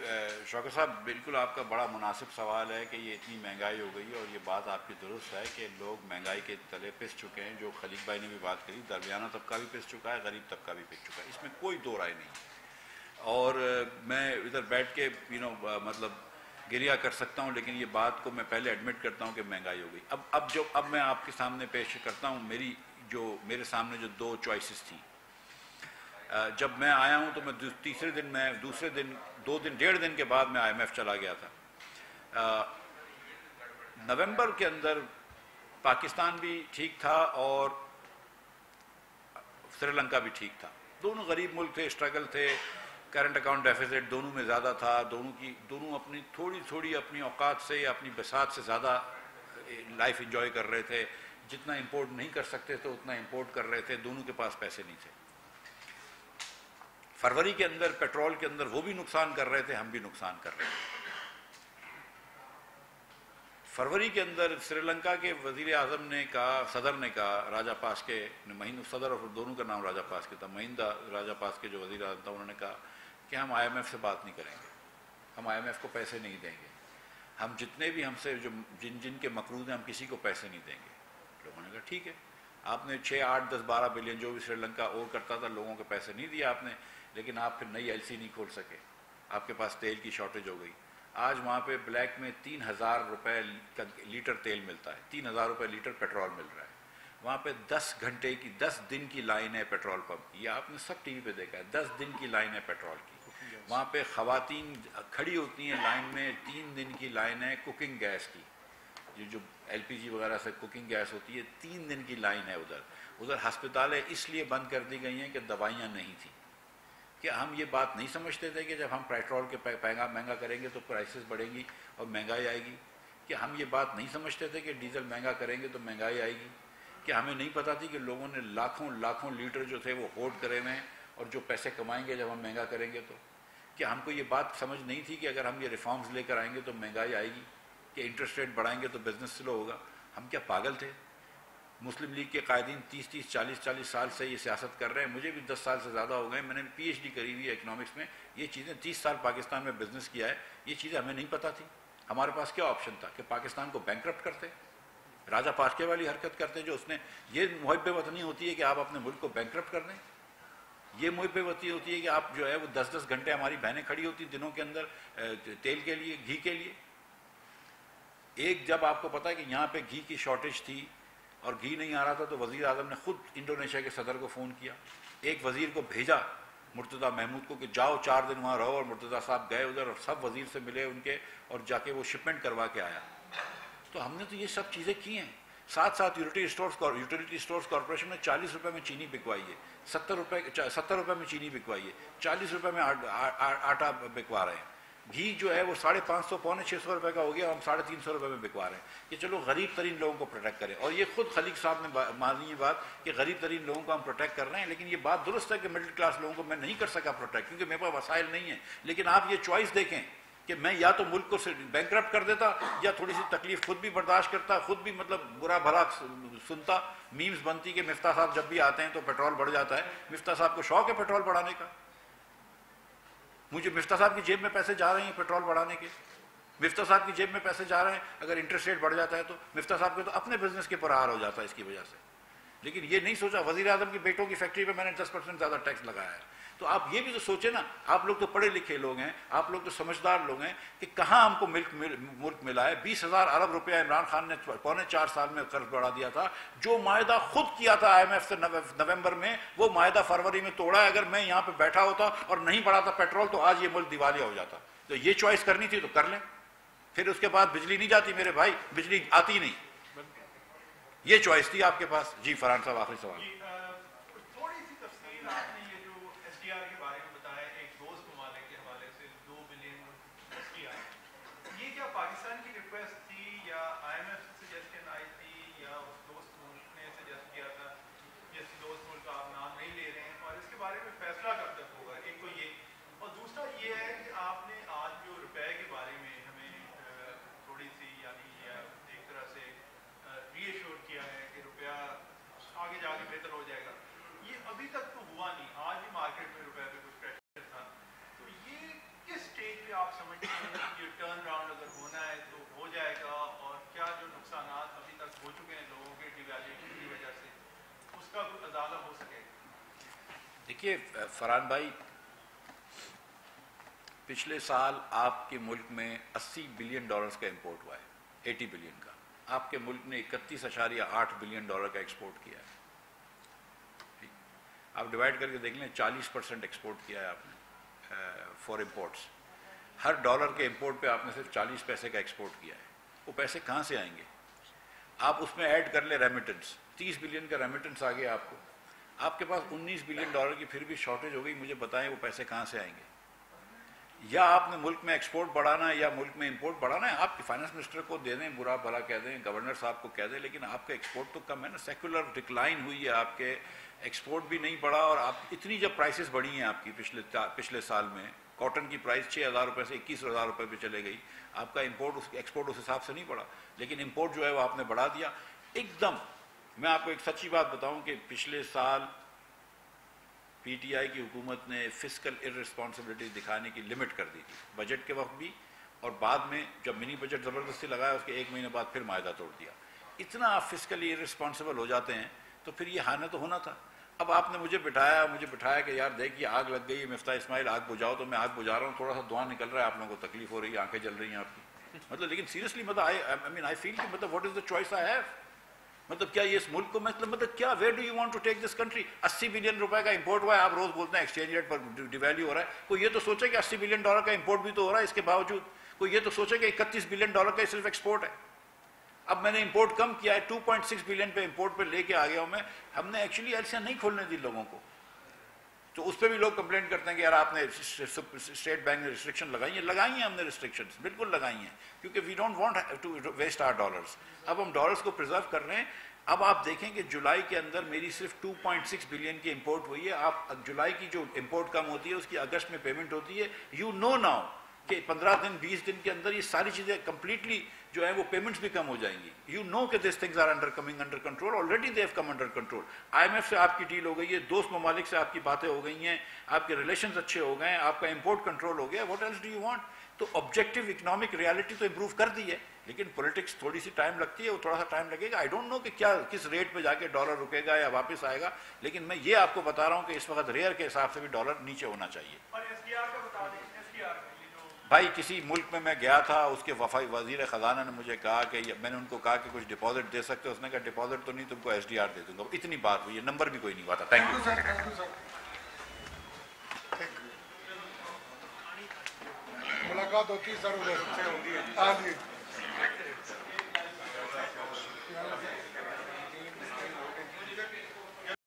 A: شوکت صاحب بالکل آپ کا بڑا مناسب سوال ہے کہ یہ اتنی مہنگائی ہو گئی ہے, اور یہ بات آپ کی درست ہے کہ لوگ مہنگائی کے تلے پس چکے ہیں. جو خلیق بھائی نے بھی بات کری, درمیانہ طبقہ بھی پس چکا ہے, غریب طبقہ بھی پس چکا ہے, اس میں کوئی دو رائے نہیں. اور میں ادھر بیٹھ کے مطلب گریہ کر سکتا ہوں, لیکن یہ بات کو میں پہلے ایڈمٹ کرتا ہوں کہ مہنگائی ہو گئی. اب میں آپ کے سامنے پیش کرتا ہوں میرے سامنے جو دو چوائسیز تھیں. جب میں آیا ہوں تو میں دوسرے دن 1.5 دن کے بعد میں IMF چلا گیا تھا. نومبر کے اندر پاکستان بھی ٹھیک تھا اور سری لنکا بھی ٹھیک تھا. دونوں غریب ملک تھے, اسٹرگل تھے, کرنٹ اکاؤنٹ ڈیفیسٹ دونوں میں زیادہ تھا. دونوں اپنی تھوڑی اپنی اوقات سے یا اپنی بساط سے زیادہ لائف انجوائے کر رہے تھے. جتنا امپورٹ نہیں کر سکتے تھے اتنا امپورٹ کر رہے تھے. دونوں کے پاس پیسے نہیں تھے. فروری کے اندر پیٹرول کے اندر وہ بھی نقصان کر رہے تھے, ہم بھی نقصان کر رہے تھے. فروری کے اندر سری لنکا کے وزیر اعظم نے کہا, صدر نے کہا, راجا پاسکے مہندہ صدر اور دونوں کا نام راجا پاسکے تھا, مہندہ راجا پاسکے جو وزیر اعظم تھا, انہوں نے کہا کہ ہم IMF سے بات نہیں کریں گے, ہم IMF کو پیسے نہیں دیں گے. ہم جتنے بھی ہم سے جو جن کے مقروض ہیں ہم کسی کو پیسے نہیں دیں گے. لوگوں نے کہا ٹھیک ہے, آپ نے 6, 8, 10, 12 بلین جو بھی سری لنکا اور کرتا تھا لوگوں کے پیسے نہیں دیا آپ نے, لیکن آپ پھر نئی LC نہیں کھول سکے. آپ کے پاس تیل کی شارٹیج ہو گئی. آج وہاں پہ بلیک میں 3000 روپے کا لیٹر تیل ملتا ہے, 3000 روپے لیٹر پیٹرول مل رہا ہے. وہاں پہ 10 دن کی لائن ہے پیٹرول پمپ. یہ آپ نے سب ٹی وی پہ دیکھا ہے, 10 دن کی لائن ہے پیٹرول کی. وہاں پہ خواتین کھڑی ہوتی ہیں لائن میں, 3 دن کی لائن ہے کوکنگ گیس کی, جو LPG وغیرہ سے کوکنگ گیس ہوتی ہے, 3 دن کی لائن ہے. ادھر ہسپتالیں اس لیے بند کر دی گئی ہیں کہ دوائیاں نہیں تھیں. کہ ہم یہ بات نہیں سمجھتے تھے کہ جب ہم پیٹرول کے مہنگا کریں گے تو پرائسز بڑھیں گی اور مہنگائی آئے گی. کہ ہم یہ بات نہیں سمجھتے تھے کہ ڈیزل مہنگا کریں گے تو مہنگائی آئے گی. کہ ہمیں نہیں پتہ تھی کہ لوگوں نے لاکھوں لیٹر جو تھے وہ ہوڈ کرے ہوئے ہیں, اور جو پیسے کمائیں گے جب ہم مہنگا کریں گے تو. کہ ہم کو یہ بات سمجھ نہیں تھی کہ اگر ہم یہ ریفارمز لے کر آئیں گے تو مہنگائی آئے گی, کہ انٹرسٹ ریٹ بڑھائیں گے تو بزنس سلو ہوگا. ہم کیا پاگل تھے؟ مسلم لیگ کے قائدین 30 40 سال سے یہ سیاست کر رہے ہیں. مجھے بھی 10 سال سے زیادہ ہو گئے, میں نے PhD کری ہوئی ہے اکنامکس میں. یہ چیزیں 30 سال پاکستان میں بزنس کیا ہے, یہ چیزیں ہمیں نہیں پتہ تھی. ہمارے پاس کیا آپشن تھا کہ پاکستان کو بینکرپٹ کرتے, راجا پاسکے والی حرکت کرتے, جو اس نے یہ محب وطنی ہوتی ہے کہ آپ اپنے ملک کو بینکرپٹ کر دیں. یہ محب وطنی ہوتی ہے کہ آپ جو ہے وہ 10 گھنٹے ہماری بہنیں کھڑی ہوتی دنوں کے اندر تیل کے لیے, گھی کے لیے. ایک جب آپ کو پتا ہے کہ یہاں پہ گھی کی شارٹیج تھی اور گھی نہیں آ رہا تھا, تو وزیر اعظم نے خود انڈونیشیا کے صدر کو فون کیا, ایک وزیر کو بھیجا مرتضیٰ محمود کو کہ جاؤ 4 دن وہاں رہو, اور مرتضیٰ صاحب گئے ادھر اور سب وزیر سے ملے ان کے, اور جا کے وہ شپمنٹ کروا کے آیا. تو ہم نے تو یہ سب چیزیں کی ہیں. ساتھ یوٹیلیٹی اسٹورز کارپوریشن نے 40 روپے میں چینی بکوائی ہے, 70 روپے میں چینی بکوائی ہے, 40 روپے میں آٹا بکوا رہے ہیں. گھی جو ہے وہ 550 پونے 600 روپے کا ہو گیا, ہم 350 روپے میں بکوا رہے ہیں. کہ چلو غریب ترین لوگوں کو پروٹیکٹ کریں, اور یہ خود خلیق صاحب نے مانی یہ بات کہ غریب ترین لوگوں کو ہم پروٹیکٹ کر رہے ہیں. لیکن یہ بات درست ہے کہ مڈل کلاس لوگوں کو میں نہیں کر سکا پروٹیکٹ, کیونکہ میرے پاس وسائل نہیں ہیں. لیکن آپ یہ چوائس دیکھیں کہ میں یا تو ملک کو بینکرپٹ کر دیتا یا تھوڑی سی تکلیف خود بھی برداشت کرتا, خود بھی مطلب برا بھلا سنتا. میمز بنتی کہ مفتاح صاحب جب بھی آتے ہیں تو پیٹرول بڑھ جاتا ہے. مفتاح صاحب کو شوق ہے پیٹرول بڑھانے کا. مجھے مفتاح صاحب کی جیب میں پیسے جا رہے ہیں پیٹرول بڑھانے کے, مفتاح صاحب کی جیب میں پیسے جا رہے ہیں. اگر انٹرسٹ ریٹ بڑھ جاتا ہے تو مفتاح صاحب کے تو اپنے بزنس کے پرہار ہو جاتا ہے اس کی وجہ سے. لیکن یہ نہیں سوچا وزیر اعظم کی بیٹوں کی فیکٹری پہ میں نے 10% زیادہ ٹیکس لگایا ہے. تو آپ یہ بھی تو سوچیں نا, آپ لوگ تو پڑھے لکھے لوگ ہیں, آپ لوگ تو سمجھدار لوگ ہیں کہ کہاں ہم کو ملک ملا ہے. 20,000 ارب روپیہ عمران خان نے 4.25 سال میں قرض بڑھا دیا تھا. جو معاہدہ خود کیا تھا IMF سے نومبر میں, وہ معاہدہ فروری میں توڑا ہے. اگر میں یہاں پہ بیٹھا ہوتا اور نہیں بڑھاتا پیٹرول تو آج یہ ملک دیوالیہ ہو جاتا. تو یہ چوائس کرنی تھی تو کر لیں. پھر اس کے بعد بجلی نہیں جاتی میرے بھائی, بجلی آتی نہیں. یہ چوائس تھی آپ کے پاس. جی فرحان صاحب آخری سوال.
E: تھوڑی سی تفصیل آپ نے یہ جو SDR کے بارے میں بتایا, ایک دوست ممالک کے حوالے سے 2 بلین SDR, یہ کیا پاکستان کی ریکویسٹ تھی یا IMF سے سجیشن آئی تھی یا اس دوست ملک نے سجیسٹ کیا تھا, جس دوست ملک کا آپ نام نہیں لے رہے ہیں, اور اس کے بارے میں فیصلہ کب تک ہوگا؟ ایک تو یہ, اور دوسرا یہ ہے کہ آپ نے آج جو روپے کے بارے میں ہمیں تھوڑی سی یعنی ایک طرح سے ری ایشور کیا ہے کہ روپیہ آگے جا کے بہتر ہو جائے گا. یہ ابھی تک تو ہوا نہیں. آج بھی مارکیٹ میں روپے پہ کچھ پریشر تھا. تو یہ کس سٹیج پہ آپ سمجھتے ہیں کہ یہ ٹرن راؤنڈ اگر ہونا ہے تو ہو جائے گا, اور کیا جو نقصانات ابھی تک ہو چکے ہیں لوگوں کے ڈیویلیویشن کی وجہ سے, اس کا کوئی ازالہ ہو سکے گا؟
A: دیکھیے فرحان بھائی, پچھلے سال آپ کے ملک میں $80 بلین کا امپورٹ ہوا ہے, 80 بلین کا. آپ کے ملک نے 31.8 بلین ڈالر کا ایکسپورٹ کیا ہے. آپ ڈیوائڈ کر کے دیکھ لیں, 40% ایکسپورٹ کیا ہے آپ نے فار امپورٹس. ہر ڈالر کے امپورٹ پہ آپ نے صرف 40 پیسے کا ایکسپورٹ کیا ہے. وہ پیسے کہاں سے آئیں گے؟ آپ اس میں ایڈ کر لیں ریمیٹنس, 30 بلین کا ریمیٹنس آ گیا آپ کو. آپ کے پاس 19 بلین ڈالر کی پھر بھی شارٹیج ہو گئی. مجھے بتائیں وہ پیسے کہاں سے آئیں گے؟ یا آپ نے ملک میں ایکسپورٹ بڑھانا ہے یا ملک میں امپورٹ بڑھانا ہے. آپ کے فائنانس منسٹر کو دے دیں, برا بھلا کہہ دیں, گورنر صاحب کو کہہ دیں, لیکن آپ کا ایکسپورٹ تو کم ہے نا. سیکولر ڈکلائن ہوئی ہے, آپ کے ایکسپورٹ بھی نہیں بڑھا. اور آپ اتنی جب پرائسز بڑھی ہیں آپ کی پچھلے سال میں, کاٹن کی پرائس 6,000 روپے سے 21,000 روپے پہ چلے گئی. آپ کا ایکسپورٹ اس حساب سے نہیں بڑھا, لیکن امپورٹ جو ہے وہ آپ نے بڑھا دیا ایک دم. میں آپ کو ایک سچی بات بتاؤں کہ پچھلے سال PTI کی حکومت نے فسکل ارسپانسبلٹی دکھانے کی لمٹ کر دی تھی, بجٹ کے وقت بھی, اور بعد میں جب منی بجٹ زبردستی لگایا اس کے 1 مہینے بعد پھر معاہدہ توڑ دیا. اتنا آپ فسکلی ارسپانسبل ہو جاتے ہیں تو پھر یہ ہانا تو ہونا تھا. اب آپ نے مجھے بٹھایا کہ یار دیکھیے آگ لگ گئی ہے, مفتاح اسماعیل آگ بجھاؤ, تو میں آگ بجھا رہا ہوں, تھوڑا سا دھواں نکل رہا ہے, آپ لوگوں کو تکلیف ہو رہی ہے, آنکھیں جل رہی ہیں آپ کی. مطلب لیکن سیریسلی مطلب آئی فیل کہ مطلب what is the choice I have. مطلب کیا یہ اس ملک کو مطلب کیا, where do you want to take this country? 80 billion روپے کا امپورٹ ہوا ہے, آپ روز بولتے ہیں ایکسچینج ریٹ پر ڈیویلیو ہو رہا ہے. کوئی یہ تو سوچے کہ 80 بلین ڈالر کا امپورٹ بھی تو ہو رہا ہے, اس کے باوجود کوئی یہ تو سوچے کہ 31 بلین ڈالر کا صرف ایکسپورٹ ہے. اب میں نے امپورٹ کم کیا ہے, 2.6 بلین پہ امپورٹ پہ لے کے آ گیا ہوں میں. ہم نے ایکچولی ایلسیاں نہیں کھولنے دی لوگوں کو, تو اس پہ بھی لوگ کمپلینٹ کرتے ہیں کہ یار آپ نے اسٹیٹ بینک نے ریسٹرکشن لگائی ہیں ہم نے ریسٹرکشنز بالکل لگائی ہیں, کیونکہ we don't want to waste our dollars. اب ہم ڈالرس کو پرزرو کر رہے ہیں. اب آپ دیکھیں کہ جولائی کے اندر میری صرف 2.6 بلین کی امپورٹ ہوئی ہے. آپ جولائی کی جو امپورٹ کم ہوتی ہے اس کی اگست میں پیمنٹ ہوتی ہے. یو نو ناؤ کہ 15 دن 20 دن کے اندر یہ ساری چیزیں کمپلیٹلی جو ہیں وہ پیمنٹس بھی کم ہو جائیں گی. یو نو کہ this things are coming under control, already they have come under control. IMF سے آپ کی ڈیل ہو گئی ہے, دوست ممالک سے آپ کی باتیں ہو گئی ہیں, آپ کے ریلیشنز اچھے ہو گئے ہیں, آپ کا امپورٹ کنٹرول ہو گیا. What else do you want? تو آبجیکٹیو اکنامک ریالٹی تو امپروو کر دی ہے, لیکن پولیٹکس تھوڑی سی ٹائم لگتی ہے, وہ تھوڑا سا ٹائم لگے گا. آئی ڈونٹ نو کہ کیا کس ریٹ پہ جا کے ڈالر رکے گا یا واپس آئے گا, لیکن میں یہ آپ کو بتا رہا ہوں کہ اس وقت ریئر کے حساب سے بھی ڈالر نیچے ہونا چاہیے.
E: اور SDR کا بتا دیں, SDR
A: بھائی کسی ملک میں گیا تھا, اس کے وزیر خزانہ نے مجھے کہا کہ میں نے ان کو کہا کہ کچھ ڈپازٹ دے سکتے ہو, اس نے کہا ڈپازٹ تو نہیں, تم کو SDR دے دوں گا. اتنی بات ہوئی ہے, نمبر بھی کوئی نہیں ہوا تھا. Thank you sir.
B: ملاقات ہوتی ہے سر ادھر. ہاں جی.